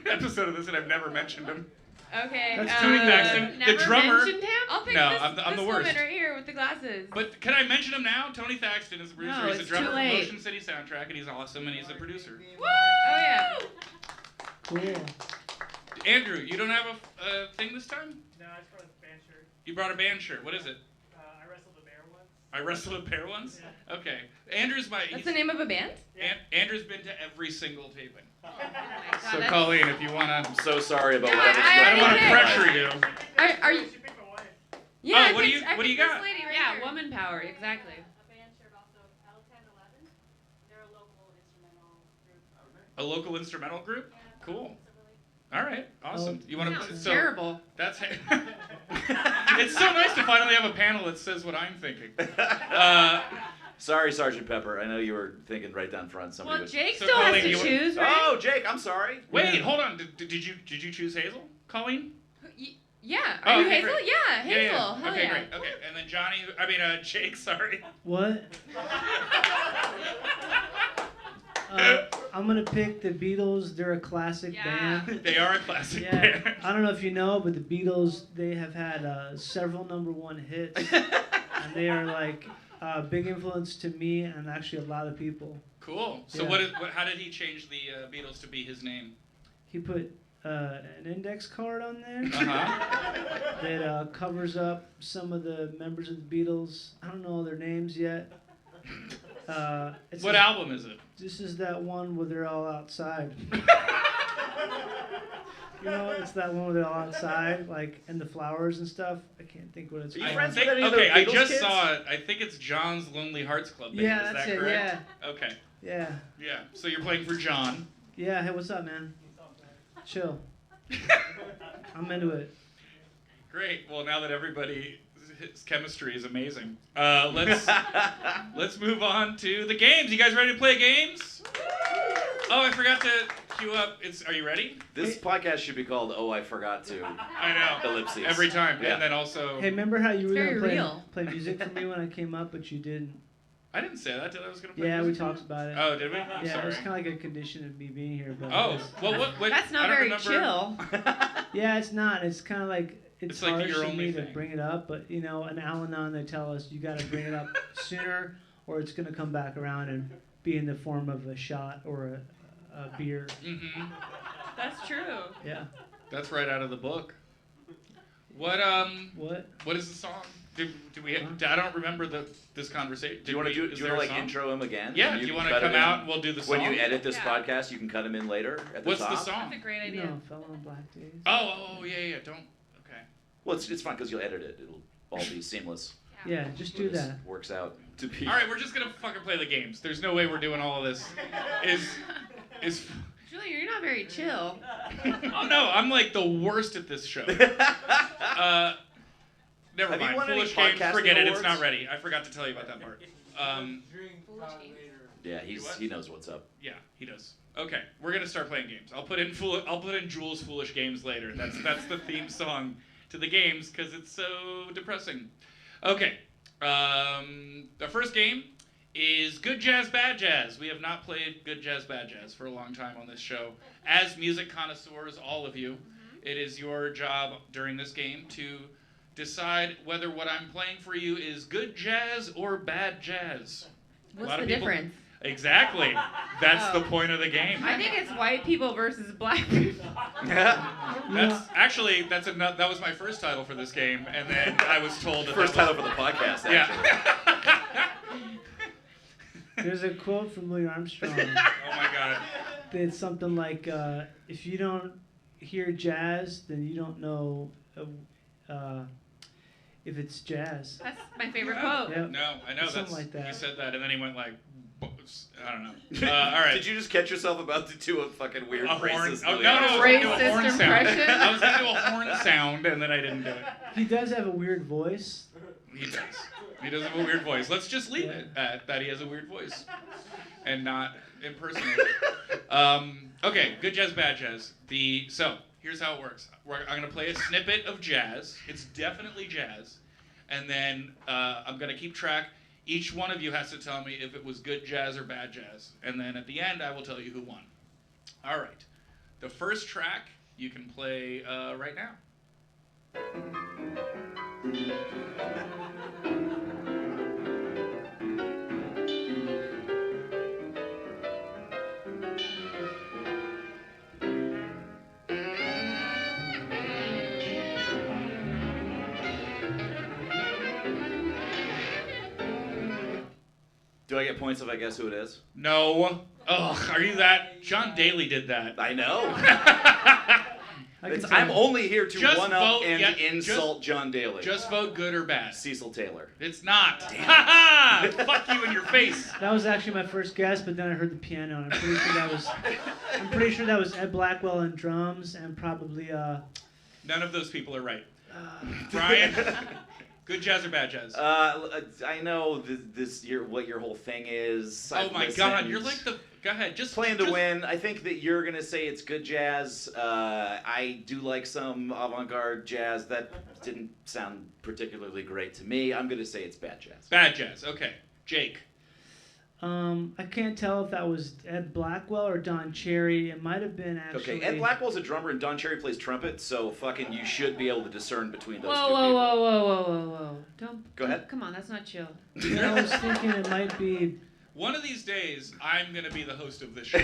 episode of this, and I've never mentioned him. Okay. That's Tony Thaxton, the Never drummer. mentioned him? I'll pick No, this, I'm the this worst. woman right here with the glasses. But can I mention him now? Tony Thaxton is the producer. No, He's the it's drummer too for late. Motion City Soundtrack, and he's awesome, and he's a producer. Woo! Oh yeah. Cool. Andrew, you don't have a thing this time? No, I just brought a band shirt. You brought a band shirt. What is it? I wrestled a bear once. I wrestled a bear once? Okay. Andrew's my... That's the name of a band? Andrew's been to every single taping. Oh my God, So that's- Colleen, if you want to... I'm so sorry about No, whatever's I I don't going want to on. already pressure you. Are you? She picked my wife. Yeah. Oh, I what do picked- you- I what do you picked got? This lady right Yeah, here. woman power, exactly. A band shirt also, L1011. They're a local instrumental group. A local instrumental group? Yeah. Cool. It's a really All right. Awesome. Oh, You want to... Sounds terrible. That's... It's so nice to finally have a panel that says what I'm thinking. Sorry, Sergeant Pepper. I know you were thinking right down front. Somebody Well, was... Jake So still has Colleen, to you want- choose, right? Oh, Jake, I'm sorry. Wait, Yeah. hold on. Did you choose Hazel? Colleen? Yeah. Oh, Are you okay, Hazel? great. Yeah, Hazel. Yeah. Hell Okay, yeah. great. Okay, and then Jake, sorry. What? I'm gonna pick the Beatles. They're a classic Yeah. band. They are a classic Yeah, band. I don't know if you know, but the Beatles, they have had several #1 hits, and they are like a big influence to me and actually a lot of people. Cool. So Yeah. how did he change the Beatles to be his name? He put an index card on there Uh-huh. that covers up some of the members of the Beatles. I don't know their names yet. What album is it? This is that one where they're all outside. You know, it's that one where they're all outside, like, and the flowers and stuff. I can't think what it's Are you called. friends think, with any of the okay, I Beatles just kids? saw it. I think it's John's Lonely Hearts Club Band. Yeah, is that's that it, correct? Okay. Yeah. Yeah. So you're playing for John. Yeah, hey, what's up, man? Chill. I'm into it. Great. Well, now that everybody, his chemistry is amazing. Let's move on to the games. You guys ready to play games? Oh, I forgot to queue up. Are you ready? This podcast should be called "Oh, I Forgot to." I know. Ellipses. Every time, Yeah. and then also. Hey, remember how you were very gonna real. play music for me when I came up, but you didn't? I didn't say that. Did I was gonna play Yeah, we music? talked about it. Oh, did we? I'm Yeah, it sorry. was kind of like a condition of me being here, but. Oh, well, what? That's I not don't very remember. chill. Yeah, it's not. It's kind of like it's like harsh your for only me to thing. bring it up, but you know, in Al-Anon they tell us you got to bring it up sooner, or it's gonna come back around and be in the form of a shot or a beer. Mm-hmm. That's true. Yeah. That's right out of the book. What? What is the song? Do we? I don't remember this conversation. Do you want to Is there do a like song? intro him again? Yeah. And Do you can want to cut come him in? out and we'll do the song? When you edit this Yeah. podcast, you can cut him in later at the What's top. the song? That's a great You idea. know, Fell on Black Days. Oh, yeah. Don't. Okay. Well, it's fine because you'll edit it. It'll all be seamless. Yeah, just do This that. Works out to be. All right, we're just gonna fucking play the games. There's no way we're doing all of this. Is Julia, you're not very chill. oh no, I'm like the worst at this show. Never Have you mind. won any Foolish games. podcasting Forget it. It's awards? not ready. I forgot to tell you about that part. Foolish games. Yeah, what? he knows what's up. Yeah, he does. Okay, we're gonna start playing games. I'll put in Jules' Foolish Games later. That's the theme song to the games because it's so depressing. Okay, the first game is Good Jazz, Bad Jazz. We have not played Good Jazz, Bad Jazz for a long time on this show. As music connoisseurs, all of you, it is your job during this game to decide whether what I'm playing for you is good jazz or bad jazz. A What's lot the of people- difference? Exactly. That's Oh. the point of the game. I think it's white people versus black people. That's actually that was my first title for this game, and then I was told that First that title for the podcast, actually. Yeah. There's a quote from Louis Armstrong. Oh my god. It's something like, if you don't hear jazz, then you don't know if it's jazz. That's my favorite quote. Yeah. No, I know Something that's like that. he said that, and then he went like, I don't know. All right. Did you just catch yourself about to do a fucking weird a horn? racist? Oh, Louis no, I was Armstrong? gonna do a Racist horn sound. impression? I was gonna do a horn sound, and then I didn't do it. He does have a weird voice. He does. He does have a weird voice. Let's just leave it at that he has a weird voice, and not impersonate it. Okay, good jazz, bad jazz. So here's how it works. I'm gonna play a snippet of jazz. It's definitely jazz, and then I'm gonna keep track. Each one of you has to tell me if it was good jazz or bad jazz. And then at the end, I will tell you who won. All right. The first track you can play right now. Do I get points if I guess who it is? No. Ugh, are you that? John Daly did that. I know. I can I'm tell. only here to Just one-up vote, and yeah, insult John Daly. Just vote good or bad. Cecil Taylor. It's not. Ha ha! Fuck you in your face. That was actually my first guess, but then I heard the piano, and I'm pretty sure that was Ed Blackwell on drums, and probably None of those people are right. Bryan, good jazz or bad jazz? I know what your whole thing is. Oh my God, you're like the. Go ahead, just playing to win. I think that you're gonna say it's good jazz. I do like some avant-garde jazz that didn't sound particularly great to me. I'm gonna say it's bad jazz. Bad jazz. Okay, Jake. I can't tell if that was Ed Blackwell or Don Cherry. It might have been actually. Okay, Ed Blackwell's a drummer and Don Cherry plays trumpet, so fucking you should be able to discern between those two people. Whoa. Don't. Go ahead. Come on, that's not chill. And I was thinking it might be. One of these days, I'm gonna be the host of this show.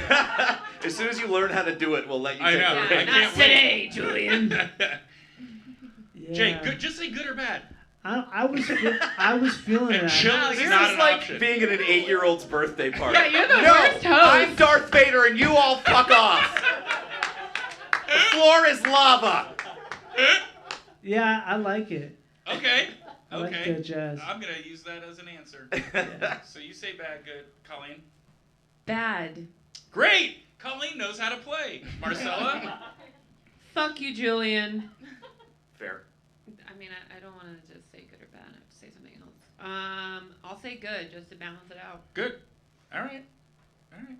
As soon as you learn how to do it, we'll let you I take know. the I reins. can't today, Julian. Yeah. Jake, good. Just say good or bad. I was feeling And it. chill This is is not an like option. being at an 8-year-old's birthday party. Yeah, you're the no, worst host. I'm Darth Vader and you all fuck off. The floor is lava. Yeah, I like it. Okay. I like Okay. good jazz. I'm gonna use that as an answer. Yeah. So you say bad, good, Colleen. Bad. Great. Colleen knows how to play. Marcella. Fuck you, Julian. Fair. I mean, I don't want to just say good or bad. I have to say something else. I'll say good just to balance it out. Good. All right. All right.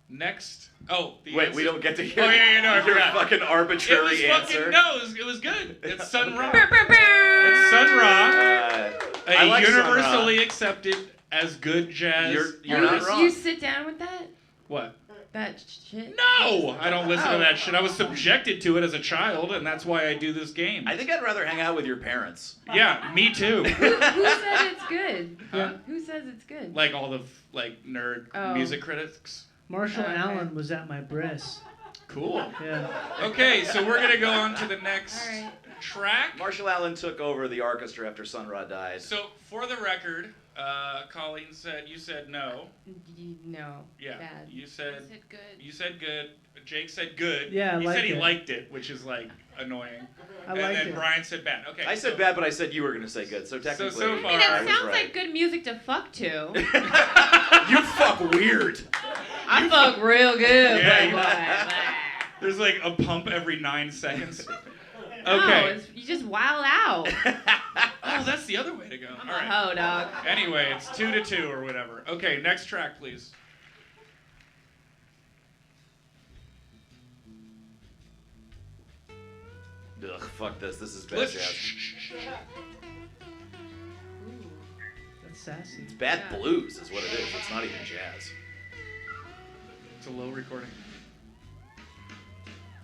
Next. Oh, the Wait, answer. we don't get to hear Oh yeah, no, I your forgot. fucking arbitrary it was answer. fucking no. It was good. It's Sun Ra. Okay. It's Sun Ra. I like Sun Ra. Universally accepted as good jazz. You're not wrong. You sit down with that? What? That shit? No, I don't listen to Oh. that shit. I was subjected to it as a child, and that's why I do this game. I think I'd rather hang out with your parents. Yeah, me too. Who said it's good? Huh? Who says it's good? Like all the nerd Oh. music critics. Marshall Okay. Allen was at my bris. Cool. Yeah. Okay, so we're gonna go on to the next All right. track. Marshall Allen took over the orchestra after Sun Ra died. So for the record, Colleen said you said no. No. Yeah. Bad. You I said said good. you said good. Jake said good. Yeah, I he liked said he it. liked it, which is like annoying. I and liked then it. Bryan said bad. Okay. I said bad, but I said you were going to say good. So technically, so I far- mean, I it was sounds right. like good music to fuck to. You fuck weird. I fuck real good. Yeah, boy. There's like a pump every 9 seconds. No, Okay. you just wild out. Oh, that's the other way to go. I'm All a right. hoe, dog. Anyway, it's 2-2 or whatever. Okay, next track, please. Ugh, fuck this. This is bad Let's. jazz. That's sassy. It's bad Yeah. blues is what it is. It's not even jazz. It's a low recording.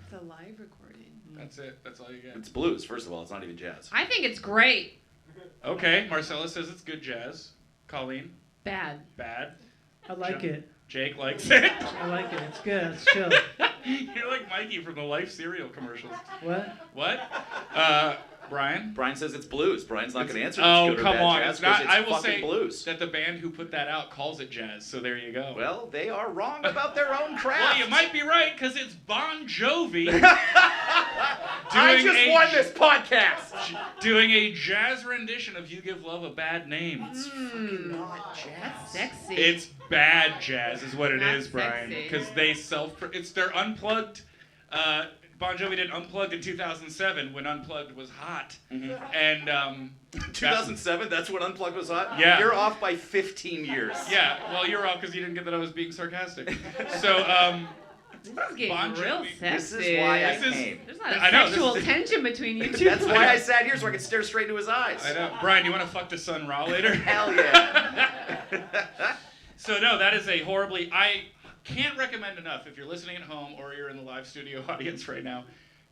It's a live recording. That's it. That's all you get. It's blues, first of all. It's not even jazz. I think it's great. Okay, Marcella says it's good jazz. Colleen, Bad. bad. I like it. Jake likes it. I like it. It's good. It's chill. You're like Mikey from the Life cereal commercials. What? What? Bryan? Brian says it's blues. Brian's not going to answer. Oh, it's good or come bad on. Jazz It's not. 'cause it's I will fucking say blues. that the band who put that out calls it jazz, so there you go. Well, they are wrong about their own craft. Well, you might be right, because it's Bon Jovi I just won this podcast. doing a jazz rendition of You Give Love a Bad Name. Not jazz. That's sexy. It's bad jazz is what it Not is, Bryan. sexy. Because they it's their Unplugged. Bon Jovi did Unplugged in 2007 when Unplugged was hot. And 2007, that's when Unplugged was hot? Yeah. You're off by 15 years. yeah, well, you're off because you didn't get that I was being sarcastic. So This is getting Bon real Jovi. sexy. This is why I This is- came. There's a lot of I know, this sexual is- tension between you two. That's why I sat here so I could stare straight into his eyes. I know. Brian, you want to fuck the Sun Ra later? Hell yeah. So no, that is a horribly. I can't recommend enough if you're listening at home or you're in the live studio audience right now.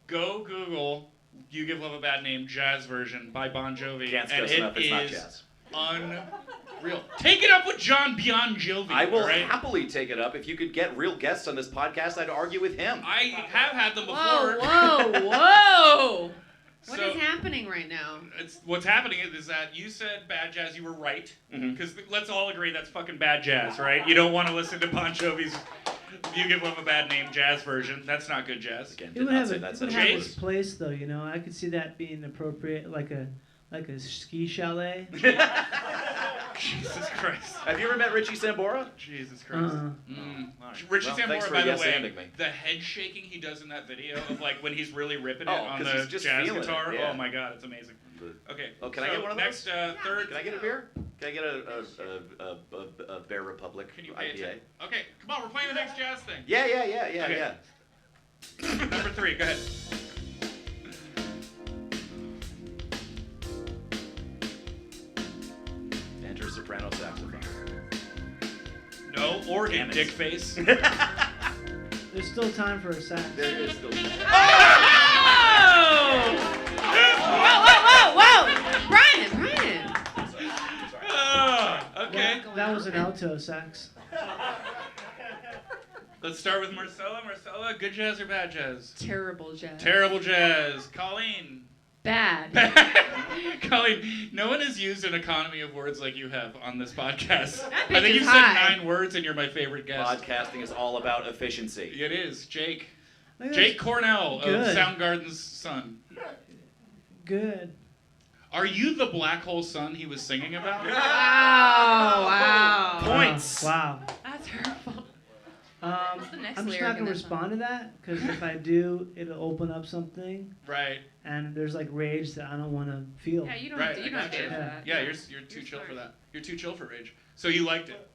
Go Google "You Give Love a Bad Name" jazz version by Bon Jovi, Can't and stress it enough, it's not is jazz. unreal. Take it up with John Jovi. I will all right? happily take it up. If you could get real guests on this podcast, I'd argue with him. I have had them before. Whoa, whoa! What is So- happening right now? What's happening is that you said bad jazz. You were right, Mhm. because let's all agree that's fucking bad jazz, right? You don't want to listen to Bon Jovi's "You Give Love a Bad Name" jazz version. That's not good jazz. Again, It did would not have, say it that would sentence. have James? its place, though. You know, I could see that being appropriate, like a ski chalet. Jesus Christ. Have you ever met Richie Sambora? Jesus Christ. Uh-uh. Mm. All right. Richie Well, thanks Sambora, for by the way, yes-anding me. the head shaking he does in that video of like when he's really ripping it Oh, on 'cause the he's just jazz feeling it, guitar. yeah. Oh my god, it's amazing. Okay. Oh, can I so get one of those? next, third. Can I get a beer? Can I get a Bear Republic Can you pay IPA? attention? Okay, come on, we're playing the next jazz thing. Yeah. Okay. Number 3, go ahead. Enter soprano saxophone. No, organ, Damn it. dick face. There's still time for a sax. There is still. Whoa! Brian! Okay. That was an alto sax. Let's start with Marcella. Marcella, good jazz or bad jazz? Terrible jazz. Terrible jazz. Colleen. Bad. Colleen, no one has used an economy of words like you have on this podcast. That I bitch think is you've high. said 9 words and you're my favorite guest. Podcasting is all about efficiency. It is. Jake. Look at Jake this. Cornell of Good. Soundgarden's son. Good. Are you the black hole sun he was singing about? Wow. Points. Wow. That's hurtful. What's the next I'm just lyric not in gonna that song? respond to that because if I do, it'll open up something, Right. and there's like rage that I don't want to feel. Yeah, you don't Right, have to. You don't have to I answer gotcha. that. Yeah, you're too chill for that. You're too chill for rage. So you liked it?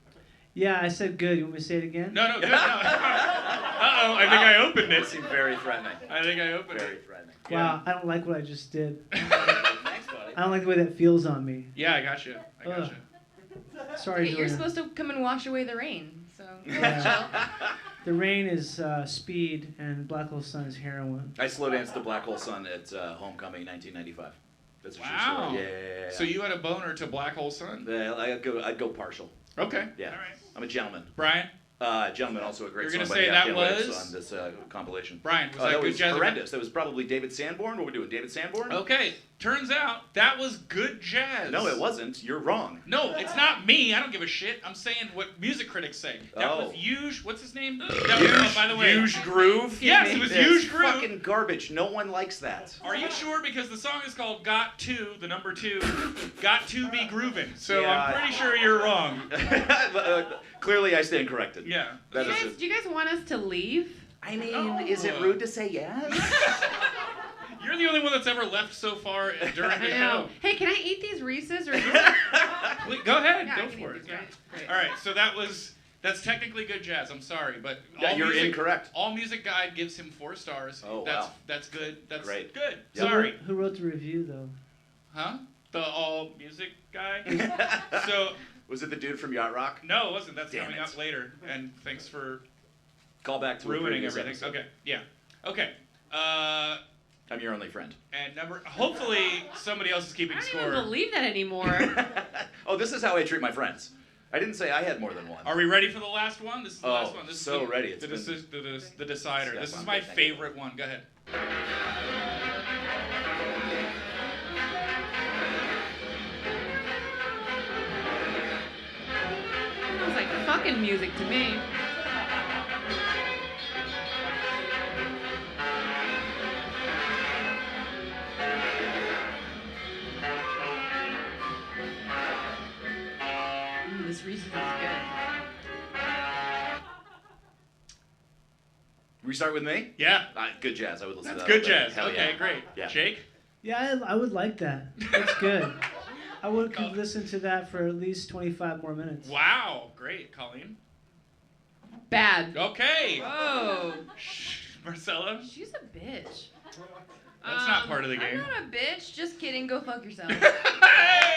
Yeah, I said good. You want me to say it again? No, good. No. Uh-oh, I think I opened That it. seemed very threatening. I think I opened Very it. threatening. Wow, I don't like what I just did. Thanks, buddy. I don't like the way that feels on me. Yeah, I got you. Ugh. Sorry, You're Julia. supposed to come and wash away the rain. So Yeah. The rain is speed, and Black Hole Sun is heroin. I slow danced to Black Hole Sun at Homecoming 1995. That's a true Wow. story. Yeah. So you had a boner to Black Hole Sun? I'd go partial. Okay. Yeah. All right. I'm a gentleman. Brian? Gentleman, also a great You're song gonna by say the that Arguello was- on this compilation. Brian, was that that good was jazz? or horrendous. That was probably David Sanborn. What are we doing? David Sanborn? bad? Okay. Turns out that was good jazz. No, it wasn't. You're wrong. No, it's not me. I don't give a shit. I'm saying what music critics say. That Oh. was Huge. What's his name? That was, oh, by the way. Huge Groove? Yes, it was That's Huge Groove. fucking garbage. No one likes that. Are you sure? Because the song is called Got To, the number 2, Got To Be Groovin'. So Yeah. I'm pretty sure you're wrong. Clearly, I stand corrected. Yeah. That Do is you guys, it. do you guys want us to leave? I mean, No. is it rude to say yes? You're the only one that's ever left so far during I the know. show. Hey, can I eat these Reese's or? Go ahead, Yeah, I go can for eat it. these, right? Great. All right, so that's technically good jazz. I'm sorry, but Yeah, you're music, incorrect. All Music Guide gives him 4 stars. Oh, that's, wow. That's good. That's Great. good. Yeah. Sorry. Who wrote the review though? Huh? The All Music Guy? So, Was it the dude from Yacht Rock? no, it wasn't. That's Damn coming it. up later. And thanks for Call back to a ruining previous everything. episode. Okay, yeah. Okay. I'm your only friend. And hopefully somebody else is keeping I don't score. even believe that anymore. Oh, this is how I treat my friends. I didn't say I had more than one. Are we ready for the last one? This is the Oh, last one. This so is ready. The, It's the decider. Step This is on my the neck. favorite one. Go ahead. Sounds like fucking music to me. This Reese's is good. We start with me? Yeah. Good jazz. I would listen That's to that. good jazz. Hell Okay, yeah. great. Yeah. Jake? Yeah, I would like that. That's good. I would could listen to that for at least 25 more minutes. Wow. Great. Colleen? Bad. Okay. Whoa. Marcella? She's a bitch. That's not part of the game. I'm not a bitch. Just kidding. Go fuck yourself.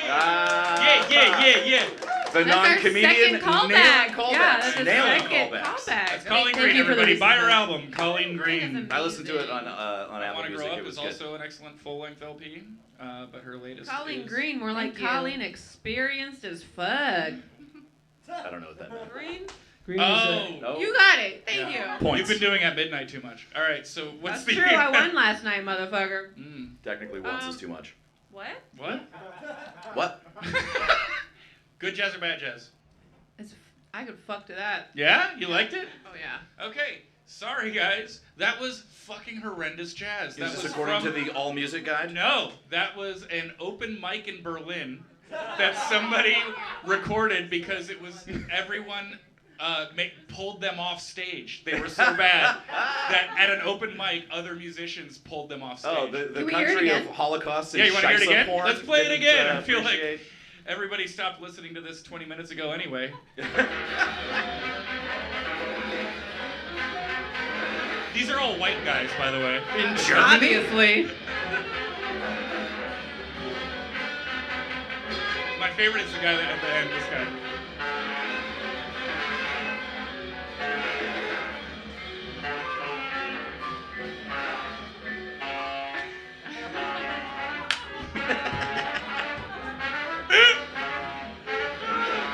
Yeah. The That's our non-comedian second callback. nailing callbacks. Yeah, that's a Nailing second callbacks. callback. That's Colleen Thank Green, you for the everybody. Buy her listener. album, Colleen Green. I listened to it on I Apple Want to Music. Grow Up It was is good. also an excellent full-length LP, but her latest Colleen is... Green, more like Thank you. Colleen experienced as fuck. I don't know what that meant. Green? Green Oh! No. You got it. Thank Yeah. you. Points. You've been doing At Midnight too much. All right, so what's That's the... true. I won last night, motherfucker. Technically, once is too much. What? What? What? Good jazz or bad jazz? I could fuck to that. Yeah? You liked it? Oh yeah. Okay. Sorry, guys. That was fucking horrendous jazz. Is That this was according from... to the All Music Guide? No, that was an open mic in Berlin that somebody recorded because it was everyone pulled them off stage. They were so bad that at an open mic, other musicians pulled them off stage. Oh, the Can we hear it country of again? Holocaust and Yeah, you want to hear it Scheisse again? porn Let's play it didn't, again. I feel like appreciate- everybody stopped listening to this 20 minutes ago anyway. These are all white guys, by the way. In Germany? Obviously. My favorite is the guy at the end, this guy.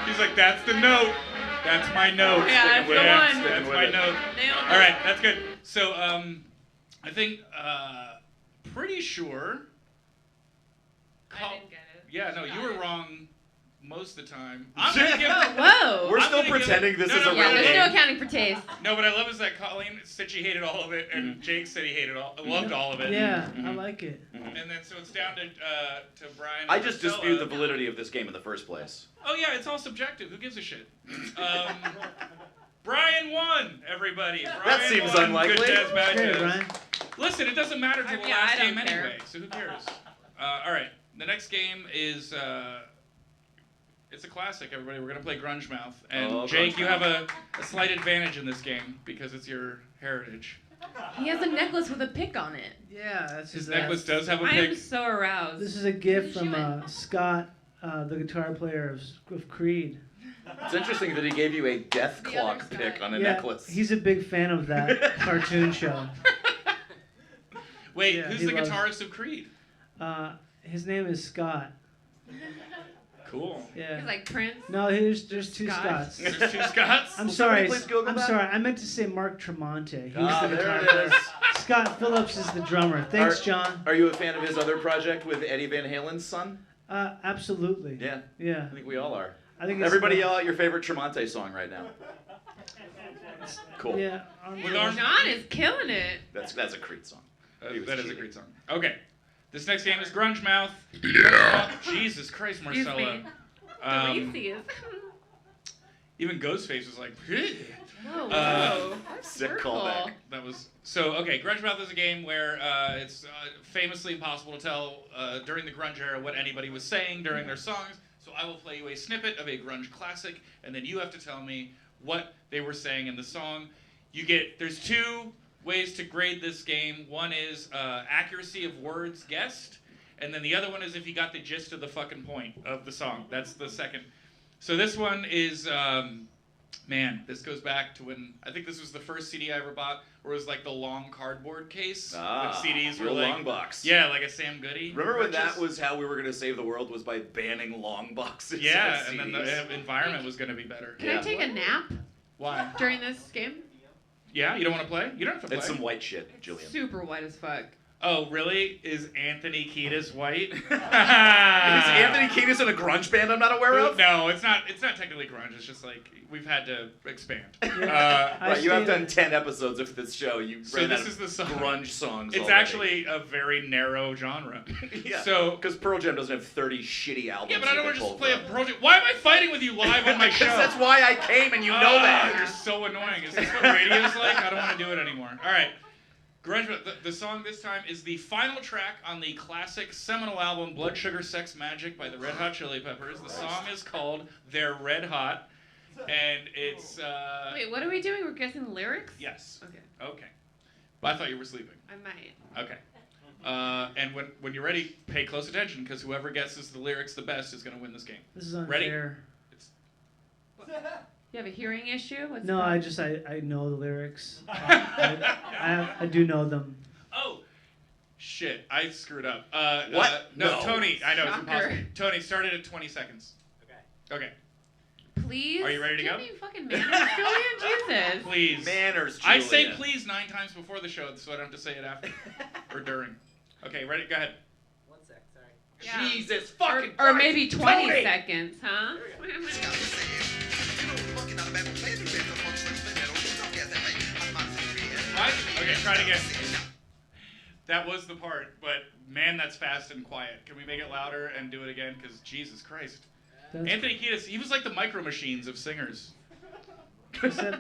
He's like, that's the note. That's my note. Yeah, that's the one. That's with my it. note. Nailed it. All right, that's good. So, I think, pretty sure. I didn't get it. Yeah, no, Got you were it. wrong most of the time. I'm gonna give it. Whoa. We're I'm still gonna give pretending it- this no, is no, a Yeah, real there's game. no accounting for taste. No, what I love is that Colleen said she hated all of it, and Jake said he loved all of it. Yeah, I like it. And then so it's down to Bryan. I and just Marcella. dispute the validity of this game in the first place. Oh yeah, it's all subjective. Who gives a shit? Bryan won, everybody. Bryan seems won. unlikely. Good jazz, bad Great, jazz. Brian. Listen, it doesn't matter till the Yeah, last I don't game care. anyway, so who cares? All right, the next game is it's a classic. Everybody, we're gonna play Grunge Mouth, and Oh, Jake, Grunge you Mouth. have a slight advantage in this game because it's your heritage. He has a necklace with a pick on it. Yeah, that's His his necklace does have a I am pick. so aroused. This is a gift What did from you Scott, the guitar player of Creed. It's interesting that he gave you a death The clock other pick side. on a Yeah, necklace. he's a big fan of that cartoon show. Wait, Yeah, who's he the loves- guitarist of Creed? His name is Scott. Cool. Yeah. He's like Prince. No, there's two Scott. Scotts. There's two Scots. I'm Will sorry. somebody please Google I'm that? sorry. I meant to say Mark Tremonti. He's Ah, the there guitar it player. is. Scott Phillips is the drummer. Thanks, John. Are you a fan of his other project with Eddie Van Halen's son? Absolutely. Yeah, Yeah. I think we all are. I think it's Everybody yell out your favorite Tremonti song right now. Cool. Yeah. With our- John is killing it. That's a Creed song. He was That is a cheating. great song. Okay. This next game is Grunge Mouth. Yeah. Jesus Christ, Excuse Marcella. me. Um, Delicious. even Ghostface was like, Whoa. Uh, Sick Hurtful. callback. that was so. Okay, Grunge Mouth is a game where it's famously impossible to tell during the grunge era what anybody was saying during their songs. So I will play you a snippet of a grunge classic, and then you have to tell me what they were saying in the song. There's two ways to grade this game. One is accuracy of words guessed, and then the other one is if you got the gist of the fucking point of the song. That's the second. So this one is, man, this goes back to when, I think this was the first CD I ever bought, where it was like the long cardboard case. When CDs were real like, long box. yeah, like a Sam Goody. Remember when that purchase? was how we were going to save the world, was by banning long boxes? Yeah, of and then CDs? the environment was going to be better. Can Yeah. I take a nap Why? during this game? Yeah, you don't want to play? You don't have to play. It's some white shit, Julian. Super white as fuck. Oh, really? Is Anthony Kiedis white? Is Anthony Kiedis in a grunge band I'm not aware of? No, it's not. It's not technically grunge. It's just like we've had to expand. Right, you have stayed- done 10 episodes of this show. You So ran this out is of the song. grunge songs. It's already. actually a very narrow genre. Yeah. So Because Pearl Jam doesn't have 30 shitty albums. yeah, but I don't you want can to just pull play a from. project. Why am I fighting with you live on my show? Because that's why I came, and you know Ah, You're that. so annoying. Is this what radio's like? I don't want to do it anymore. All right. Grunge, the song this time is the final track on the classic seminal album Blood Sugar Sex Magic by the Red Hot Chili Peppers. The song is called They're Red Hot. And it's Wait, what are we doing? We're guessing the lyrics? yes. Okay. Okay. But I thought you were sleeping. I might. Okay. And when you're ready, pay close attention because whoever guesses the lyrics the best is going to win this game. This is Ready? unfair. It's You have a hearing issue? What's No, that? I know the lyrics. I do know them. oh shit! I screwed up. What? No, No. Tony. I know it's Shocker. impossible. Tony, start it at 20 seconds. Okay. Please. Are you ready to give go? me fucking manners, Julian. Jesus. Please. Manners, I Julia. say please 9 times before the show, so I don't have to say it after or during. Okay, ready? Go ahead. 1 sec, sorry. Yeah. Jesus fucking Or Christ. maybe 20 Tony! seconds, huh? What? Okay, try it again. That was the part, but man, that's fast and quiet. Can we make it louder and do it again? Because Jesus Christ. That's Anthony Kiedis, he was like the micro machines of singers. except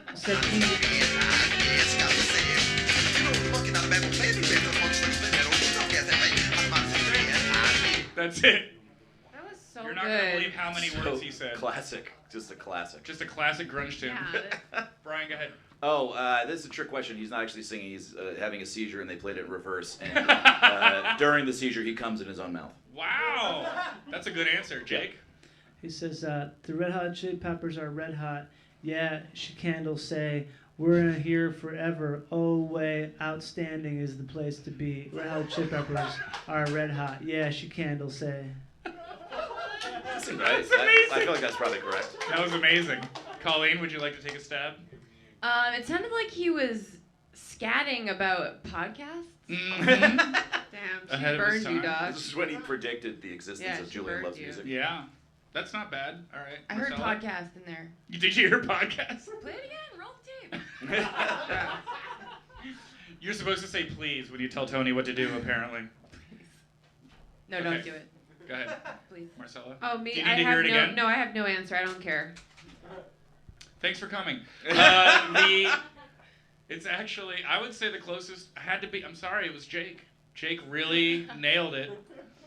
That's it. That was so You're not good. going to believe how many So words he said. Classic. Just a classic. Just a classic grunge tune. Yeah. Brian, go ahead. Oh, this is a trick question. He's not actually singing. He's having a seizure, and they played it in reverse. And during the seizure, he comes in his own mouth. Wow. That's a good answer, Jake. he says, the Red Hot Chili Peppers are red hot. Yeah, she candles say, we're in here forever. Oh, way, outstanding is the place to be. Red Hot Chili Peppers are red hot. Yeah, she candles say. That's right. That's amazing. I feel like that's probably correct. That was amazing. Colleen, would you like to take a stab? It sounded like he was scatting about podcasts. Mm-hmm. Damn, she Ahead of his burned you, time. dog. This is when he predicted the existence Yeah, of she Julian burned Love's you. music. Yeah. That's not bad. All right. I heard Marcella? podcast in there. Did you hear podcast? Play it again. Roll the tape. You're supposed to say please when you tell Tony what to do, apparently. No, Okay. don't do it, Go ahead, please. Marcella. Oh, me? Do you I need to have hear it no, again? No, I have no answer. I don't care. Thanks for coming. It's actually, I would say the closest had to be, I'm sorry, it was Jake. Jake really nailed it.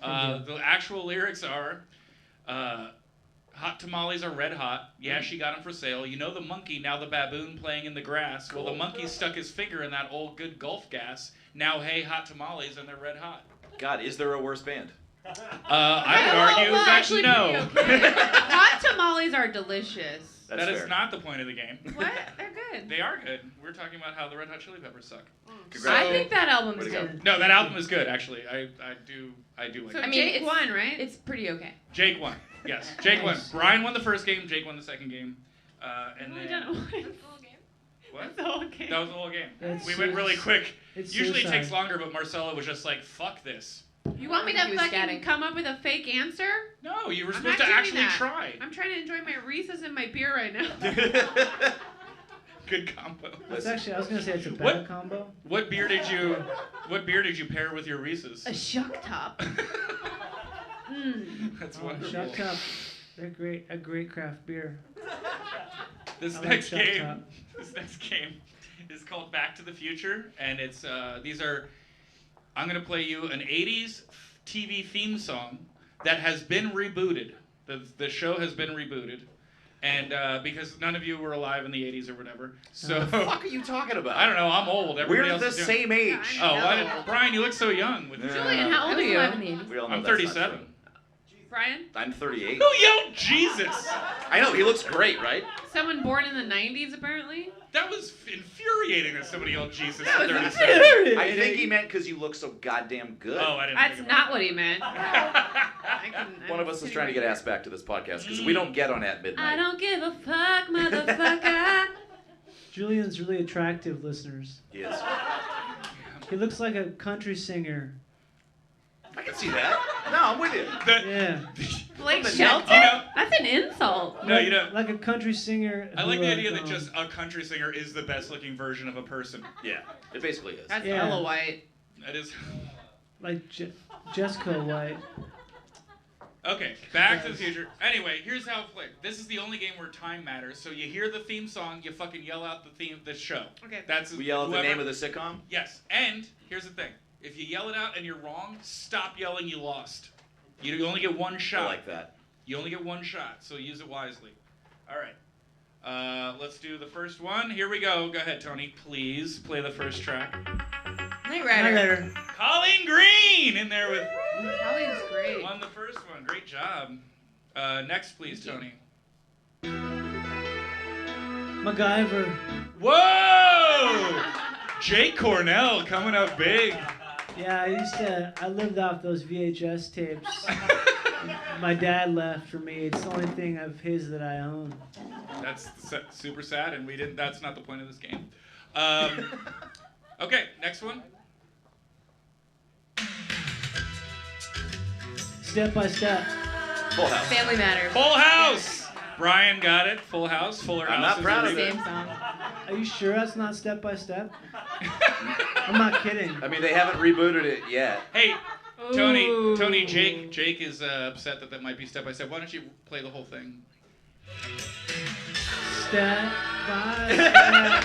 The actual lyrics are, hot tamales are red hot. Yeah, she got them for sale. You know the monkey, now the baboon playing in the grass. Well, the monkey stuck his finger in that old good Gulf gas. Now, hey, hot tamales, and they're red hot. God, is there a worse band? I would argue well, that actually, no. pretty okay. Hot tamales are delicious. That's That is fair. not the point of the game. What? They're good. They are good. We're talking about how the Red Hot Chili Peppers suck. Congrats. I think that album's Way to go. good. No, that album is good, actually. I do like So it. I mean, Jake it's- won, right? It's pretty okay. Jake won. Yes, Jake won. Nice. Brian won the first game. Jake won the second game. And We then done it. what? That's the whole game. That was the whole game. It's We went really quick. It's Usually it suicide. takes longer, but Marcella was just like, "Fuck this." You want me He to was fucking scatting. come up with a fake answer? No, you were I'm supposed not to doing actually that. try. I'm trying to enjoy my Reese's and my beer right now. Good combo. It's actually, I was gonna say it's a bad What? combo. What beer did you pair with your Reese's? A shuck top. That's Oh, wonderful. Shock Top. They're great. A great craft beer. This I like next Shock game, Top. this next game is called Back to the Future, and it's these are. I'm gonna play you an '80s TV theme song that has been rebooted. The show has been rebooted, and because none of you were alive in the '80s or whatever, so What the fuck are you talking about? I don't know. I'm old. Everybody We're else the is doing- same age. Oh, why No. did, Brian, you look so young. With Julian, how I old was are you? alive in the 80s. We all know I'm that's not 37. true. Brian? I'm 38. Who yelled Jesus? I know, he looks great, right? Someone born in the 90s, apparently? That was infuriating that somebody yelled Jesus That at was 37. I think he meant because you look so goddamn good. Oh, I didn't That's think not about what he meant. One of us is trying to get asked back to this podcast because we don't get on at midnight. I don't give a fuck, motherfucker. Julian's really attractive, listeners. He is. He looks like a country singer. I can see that. No, I'm with you. Yeah. Blake the Shelton? You know- That's an insult. No, you know, Like a country singer. I like who, the idea that um, just a country singer is the best looking version of a person. Yeah, it basically is. That's Yeah. hella white. That is. like Jessica White. Okay, Back to the Future. Anyway, here's how it played. This is the only game where time matters. So you hear the theme song, you fucking yell out the theme of the show. Okay. That's We yell at the whoever- name of the sitcom? Yes, and here's the thing. If you yell it out and you're wrong, stop yelling you lost. You only get one shot. I like that. You only get one shot, so use it wisely. All right. let's do the first one. Here we go. Go ahead, Tony. Please play the first track. Night Night Rider. Rider. Colleen Green in there with Colleen's great. won the first one. Great job. Next, please, Tony. MacGyver. Whoa! Jake Cornell coming up big. Yeah, I lived off those VHS tapes. My dad left for me. It's the only thing of his that I own. That's super sad, and we didn't. That's not the point of this game. Okay, next one. Step by Step. Full House. Family Matters. Full House. Brian got it. Full House. Fuller House. I'm not is proud the of reboot. Same song. Are you sure that's not Step by Step? I'm not kidding. I mean, they haven't rebooted it yet. Hey, Tony, Ooh. Jake is upset that might be Step by Step. Why don't you play the whole thing? Step by Step.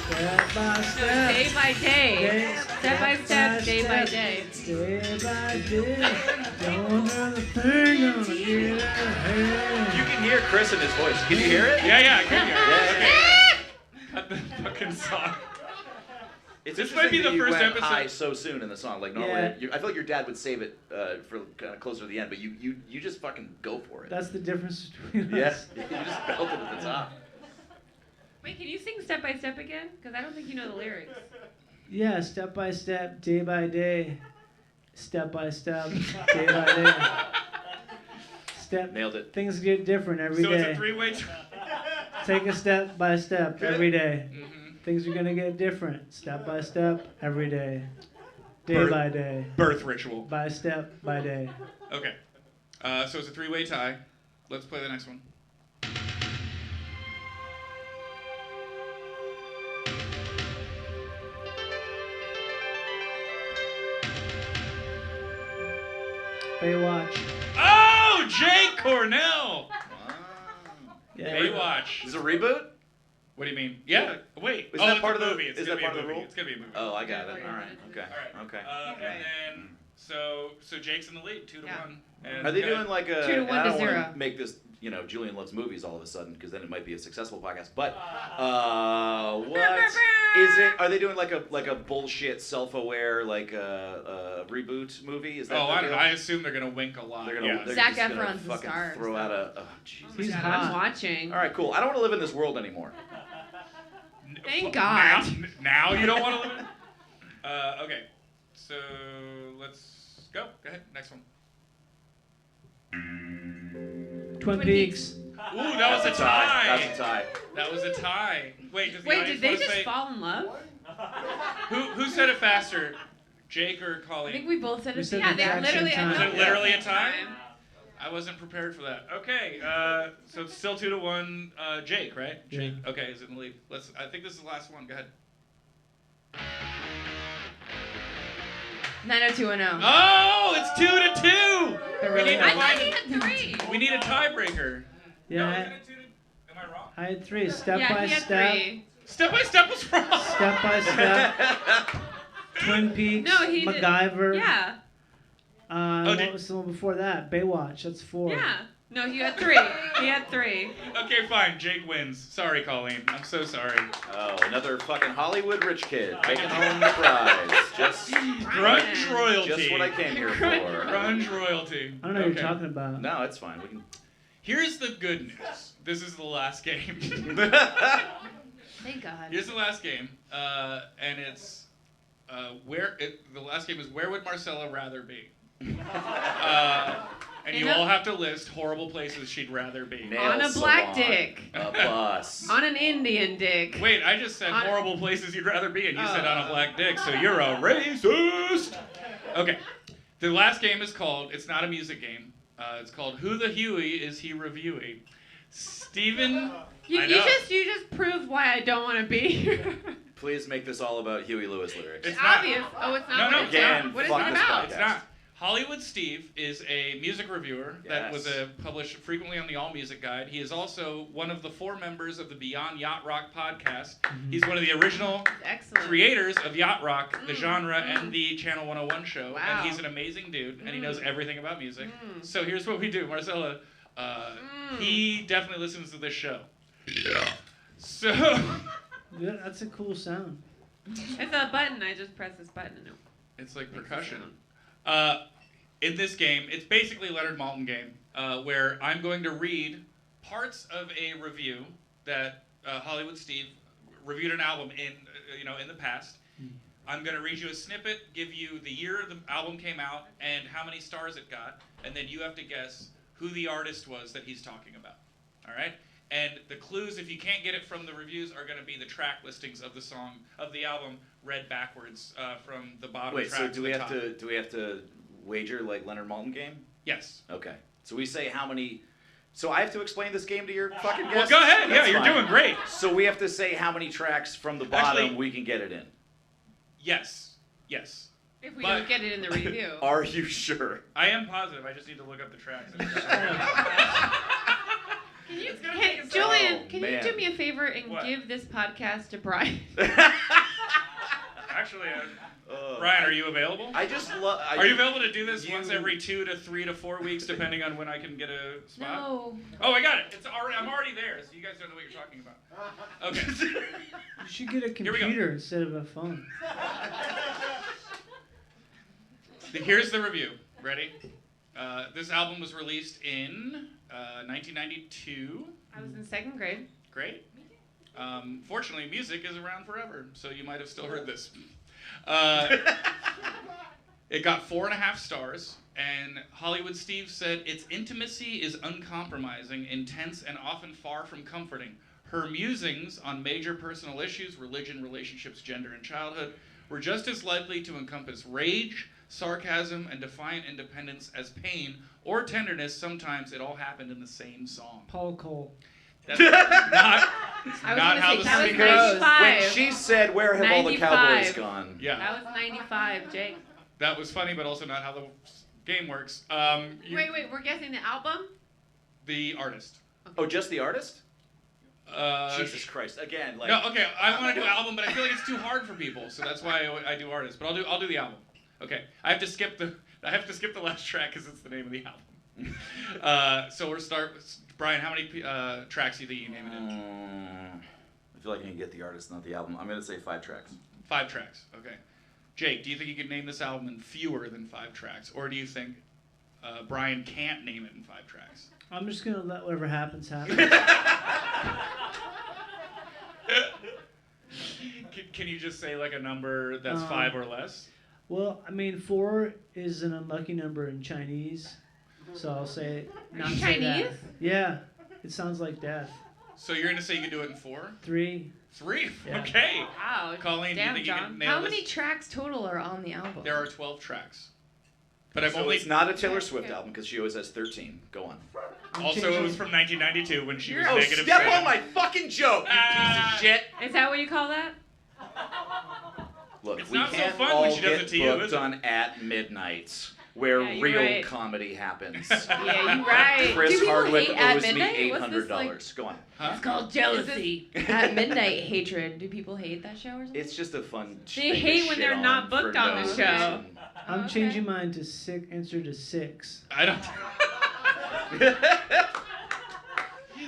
Step by Step. Day by day. Step by step, day by day. Day by day. Don't have a thing gonna get ahead. You can hear Chris in his voice. Can you hear it? Yeah, I can hear it. Yeah, Cut the fucking song. It's This might be interesting the that you first went episode- high so soon in the song. Like normally, Yeah. I feel like your dad would save it for kind of closer to the end, but you just fucking go for it. That's the difference between yeah, us. you just belted at the top. Wait, can you sing Step by Step again? Because I don't think you know the lyrics. Yeah, step by step, day by day. Step by step, day by day. Step. Nailed it. Things get different every So day. it's a three-way. Take a step by step every day. Mm-hmm. Things are gonna get different. Step by step, every day. Day Birth- by day. Birth ritual. By step by day. Okay. So it's a three-way tie. Let's play the next one. Baywatch. Oh, Jake Cornell. Wow. Yeah. Baywatch. Is it a reboot? What do you mean? Yeah. Wait. Is oh, that it's part a of the- movie. It's is gonna that be a part of the movie. rule? It's gonna be a movie. Oh, I got it. Yeah. All right. Okay. All right. Okay. And then so Jake's in the lead, 2-1. And Are they go doing ahead. like a? 2 to 1 and to I don't 0. want to make this, Julian loves movies all of a sudden, because then it might be a successful podcast. But what is it? Are they doing like a bullshit self-aware reboot movie? Is that? Oh, the I don't deal? know. I assume they're gonna wink a lot. They're gonna. Yeah. They're Zac just gonna Efron's the fucking star, throw so. out a. Oh, Jesus. He's God, hot. I'm watching. All right, cool. I don't want to live in this world anymore. Thank Now, God. now you don't want to live in it? Okay. So let's go. Go ahead. Next one. Twin Peaks. Ooh, that was a tie. That's a tie. That was a tie. Wait, does the Wait, audience did they wanna just say, fall in love? Who said it faster, Jake or I Colleen? think we both said We it. said Yeah, the they exact same literally. I time. Was know it literally a that tie? time. I wasn't prepared for that. Okay, so it's still 2-1. Jake, right? Yeah. Jake. Okay, is in the lead. I think this is the last one. Go ahead. 90210. Oh, it's 2-2. They're We really need to I hot. thought find. he had 3. We need a tiebreaker. Yeah, No, I- isn't it 2 to? Am I wrong? I had 3. Step Yeah, by he had step. 3. Step by step was wrong. Step by step. Twin Peaks. No, he did- MacGyver. Yeah. did- What was the one before that? Baywatch. That's 4. Yeah. No, he had 3. He had 3. Okay, fine. Jake wins. Sorry, Colleen. I'm so sorry. Oh, another fucking Hollywood rich kid taking home the prize. Just Grunge royalty. Just what I came here for. Grunge royalty. I don't know what Okay. you're talking about. No, it's fine. We can. Here's the good news. This is the last game. Thank God. Here's the last game, and it's the last game is where would Marcella rather be? And you In a- all have to list horrible places she'd rather be. Nail On a black salon, dick. A bus. On an Indian dick. Wait, I just said On- horrible places you'd rather be, and you said Oh. on a black dick, so you're a racist. Okay, the last game is called. It's not a music game. It's called Who the Huey Is He Reviewing? Steven. You I know. just proved why I don't want to be here. Please make this all about Huey Lewis lyrics. It's not. obvious. Oh, it's not. No, what no, it's again, about. What is fuck it this about? It's not. Hollywood Steve is a music reviewer that was Yes. published frequently on the All Music Guide. He is also one of the 4 members of the Beyond Yacht Rock podcast. He's one of the original Excellent. creators of Yacht Rock, the genre, and the Channel 101 show. Wow. And he's an amazing dude, and he knows everything about music. So here's what we do. Marcella, he definitely listens to this show. Yeah. So Yeah, that's a cool sound. It's a button. I just press this button and it it's like makes a percussion. sound. In this game, it's basically a Leonard Maltin game, where I'm going to read parts of a review that Hollywood Steve reviewed an album in the past. I'm going to read you a snippet, give you the year the album came out, and how many stars it got, and then you have to guess who the artist was that he's talking about. All right? And the clues, if you can't get it from the reviews, are going to be the track listings of the song, of the album, read backwards from the bottom Wait, track so to do the we top. have to wager like Leonard Maltin game? Yes. Okay. So we say how many. So I have to explain this game to your fucking Well, guests? go ahead. That's Yeah, you're fine. doing great. So we have to say how many tracks from the bottom Actually- we can get it in. Yes. Yes. If we But- don't get it in the review. Are you sure? I am positive. I just need to look up the tracks. Julian, Oh, can man. you do me a favor and What? give this podcast to Bryan? Actually, Bryan, are you available? I just love. Are you available to do this you- once every 2 to 3 to 4 weeks, depending on when I can get a spot? No. Oh, I got it. I'm already there, so you guys don't know what you're talking about. Okay. You should get a Here we go. computer instead of a phone. Here's the review. Ready? This album was released in 1992. I was in second grade. Great. Fortunately, music is around forever, so you might have still heard this. It got 4.5 stars, and Hollywood Steve said, its intimacy is uncompromising, intense, and often far from comforting. Her musings on major personal issues, religion, relationships, gender, and childhood, were just as likely to encompass rage, sarcasm, and defiant independence as pain or tenderness. Sometimes it all happened in the same song. Paul Cole. That's not I was not gonna how say the that was song gross. goes. When 95. she said, "Where have all the 95. cowboys gone?" Yeah, That was 95, Jake. that was funny, but also not how the game works. Wait, we're guessing the album? The artist. Oh, just the artist? Uh, Jesus Christ! Again, like. No, okay. I want to do album, but I feel like it's too hard for people, so that's why I do artist. But I'll do the album. Okay, I have to skip the last track because it's the name of the album. So we'll start with Bryan. How many tracks do you think you name it in? I feel like I can get the artist, not the album. I'm gonna say 5 tracks. 5 tracks. Okay. Jake, do you think you could name this album in fewer than 5 tracks, or do you think Bryan can't name it in 5 tracks? I'm just gonna let whatever happens happen. Can you just say like a number that's 5 or less? Well, I mean, 4 is an unlucky number in Chinese, so I'll say not you say that. Chinese? Yeah, it sounds like death. So you're gonna say you can do it in 4? 3. 3? Yeah. Okay. Wow. Colleen, Damn, do you think you John. can nail How this? many tracks total are on the album? There are 12 tracks. But I've So only it's not a Taylor Swift album because she always has 13. Go on. also it was from 1992 when she was Oh, negative. step 7. on my fucking joke, you piece of shit! Is that what you call that? Look, It's we not so can't fun all when she does get it to you, booked is it? on At Midnight, where Yeah, you're real right. comedy happens. Yeah, you're right. Chris Do people Hardwick hate At owes me Midnight? What's this, $800. Go on. Huh? It's called jealousy. At Midnight Hatred. Do people hate that show or something? It's just a fun. They thing to hate when shit they're on not for booked on no the show. reason. I'm Okay. changing mine to 6. Answer to 6. I don't.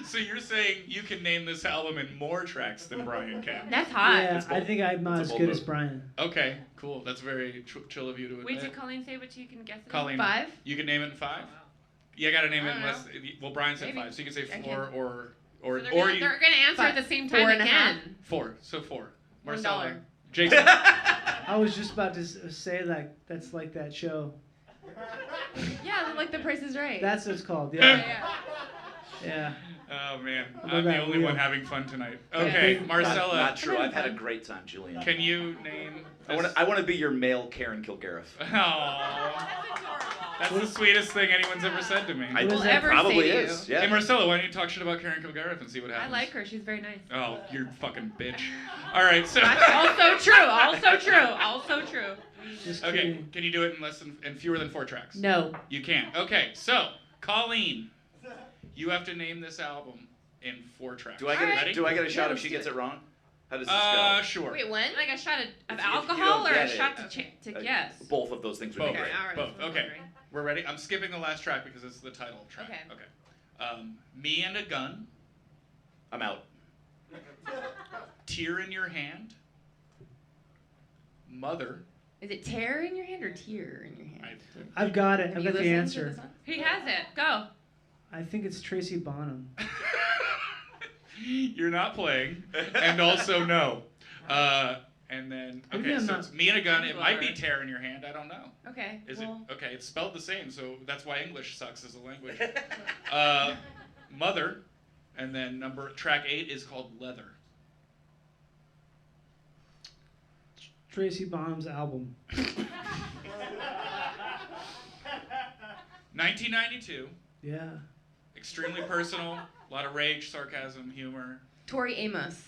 So you're saying you can name this album in more tracks than Bryan can? That's hot. Yeah, It's I bold. think I'm not It's a as bold good move. as Bryan. Okay, cool. That's very chill of you to admit. Wait, did Colleen say what you can guess it in? Colleen, 5? you can name it in 5. You gotta name I it don't unless. Well, Bryan said Maybe. 5, so you can say I 4 or So they're, or gonna, you they're gonna answer at the same time 4.5. again. 4. So 4. $1. Marcella. Jason. I was just about to say like that's like that show. Yeah, like The Price is Right. That's what it's called. yeah, Yeah. yeah. Yeah. Oh man, What I'm about the that only wheel? one having fun tonight. Yeah. Okay, Not- Marcella, Not true. I've had a great time, Julian. can you name? I want to be your male Karen Kilgariff. Oh, that's the sweetest thing anyone's ever said to me. I What is Will that? ever probably say to is. you. Hey Yeah. Marcella, why don't you talk shit about Karen Kilgariff and see what I happens? like her. She's very nice. Oh, you're fucking bitch. All right, so. Also true. Also true. Also true. Just Okay, kidding. can you do it in fewer than 4 tracks? No. You can't. Okay, so Colleen, you have to name this album in 4 tracks. Do I get Ready? a shot Yeah, if let's she do gets it. it wrong? How does this go? Sure. Wait, when? Like a shot of If you alcohol don't or a get it, shot to guess? Both of those things would Both. be Okay, great. all right. Both. that's what I'm Okay. wondering. We're ready. I'm skipping the last track because it's the title track. Okay. Me and a Gun. I'm out. Tear in Your Hand. Mother. Is it tear in your hand or tear in your hand? I've got it. Have I've you got the listened to answer. the song? He has it. Go. I think it's Tracy Bonham. You're not playing. And also no. And then, Maybe okay, I'm so not- it's Me and a Gun. It might be Clever. Tear in Your Hand. I don't know. Okay. Is well, it? Okay, it's spelled the same, so that's why English sucks as a language. Mother. And then track 8 is called Leather. Tracy Bonham's album. 1992. Yeah. Extremely personal. A lot of rage, sarcasm, humor. Tori Amos.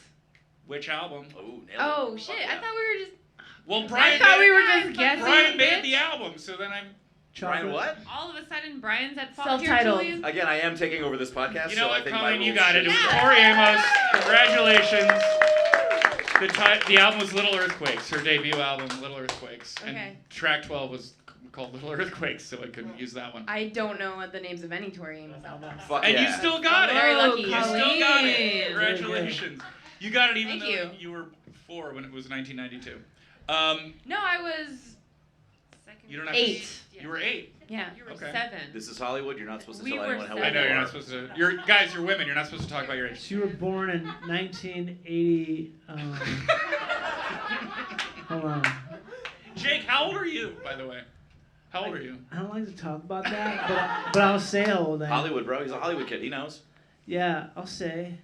Which album? Oh, nailed it. Oh shit! Fuck I yeah. thought we were just. Well, I Bryan thought made, we were just guessing. Bryan made bitch. the album, so then I'm. Brian, what? All of a sudden, Brian's at fault. Self-titled. Here, Julian. Again, I am taking over this podcast, You know so I what, think my Colleen? You rules got it. should It was be- Tori Amos. Congratulations. The album was Little Earthquakes, her debut album, Little Earthquakes. Okay. And track 12 was called Little Earthquakes, so I couldn't use that one. I don't know what the names of any Tori Amos albums. Fuck And yeah. you still got it. Very lucky. You still got it. Colleen. Congratulations. You got it even Thank though you. you were 4 when it was 1992. No, I was. Second You don't have 8. Yeah. You were 8. Yeah. You were Okay. 7. This is Hollywood. You're not supposed to We tell were anyone how seven. I old know you you're are. not supposed to. Guys, you're women. You're not supposed to talk about your age. So you were born in 1980. Hold on. Jake, how old are you, by the way? How old are you? I don't like to talk about that, but I'll say how old I am. Hollywood, bro. He's a Hollywood kid. He knows. Yeah, I'll say.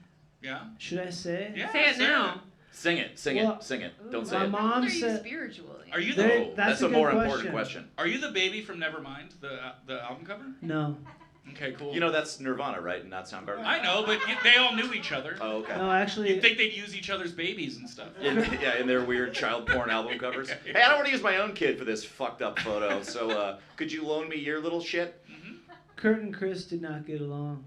Yeah? Should I say? Yeah. Say it now. Sing it. Sing Well, it. Sing it. Ooh, Don't say my it. mom How old are you said- spiritually? Are you They- the that's a a good more question. important question. Are you the baby from Nevermind, the album cover? No. Okay, cool. You know that's Nirvana, right? And not Soundgarden. I know, but they all knew each other. Oh, okay. No, actually. You'd think they'd use each other's babies and stuff. In their weird child porn album covers. Yeah. Hey, I don't want to use my own kid for this fucked up photo, so could you loan me your little shit? Kurt and Chris did not get along.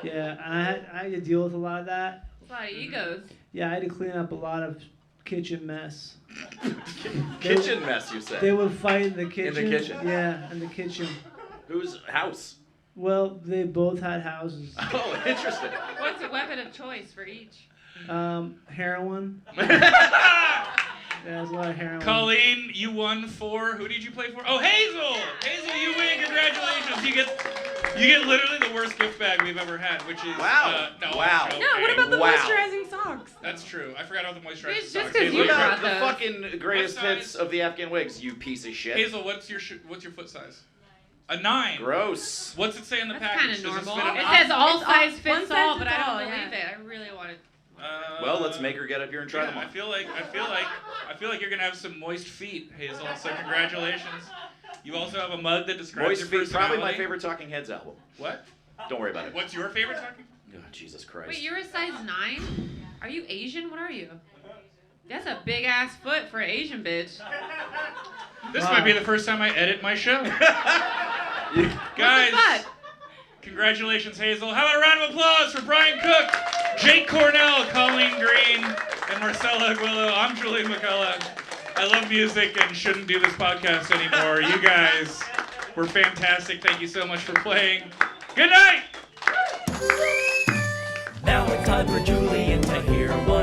Yeah, and I had to deal with a lot of that. A lot of egos. Yeah, I had to clean up a lot of kitchen mess. Kitchen mess, you They said. would fight in the kitchen. kitchen? Yeah, in the kitchen. Whose house? Well, they both had houses. Oh, interesting. What's a weapon of choice for each? Heroin. Yeah, there's a lot of heroin. Colleen, you won for. Who did you play for? Oh, Hazel! Hazel, you win. Congratulations. You get literally the worst gift bag we've ever had, which is. Wow. No, Wow. I'm No, what joking. about the Wow. moisturizing socks? That's true. I forgot about the moisturizing Bitch, just socks. 'cause Hazel, you What brought about the those. fucking greatest What size? hits of the Afghan Wigs, you piece of shit? Hazel, what's your foot size? A 9. Gross. What's it say in the That's package? kind of Does this normal. fit It enough? says all It's size all- fits one size all, but I fits don't all, believe yeah. it. I really want it. Well, let's make her get up here and try them I on. feel like you're gonna have some moist feet, Hazel. So congratulations. You also have a mug that describes Moist your Feet, personality. probably my favorite Talking Heads album. What? Don't worry about it. What's your favorite talking? Oh, Jesus Christ. Wait, you're a size 9? Are you Asian? What are you? That's a big ass foot for an Asian bitch. This Wow. might be the first time I edit my show. Guys, What's the butt? congratulations, Hazel. How about a round of applause for Bryan Cook, Jake Cornell, Colleen Green, and Marcella Arguello. I'm Julian McCullough. I love music and shouldn't do this podcast anymore. You guys were fantastic. Thank you so much for playing. Good night! Now it's time for Julian to hear what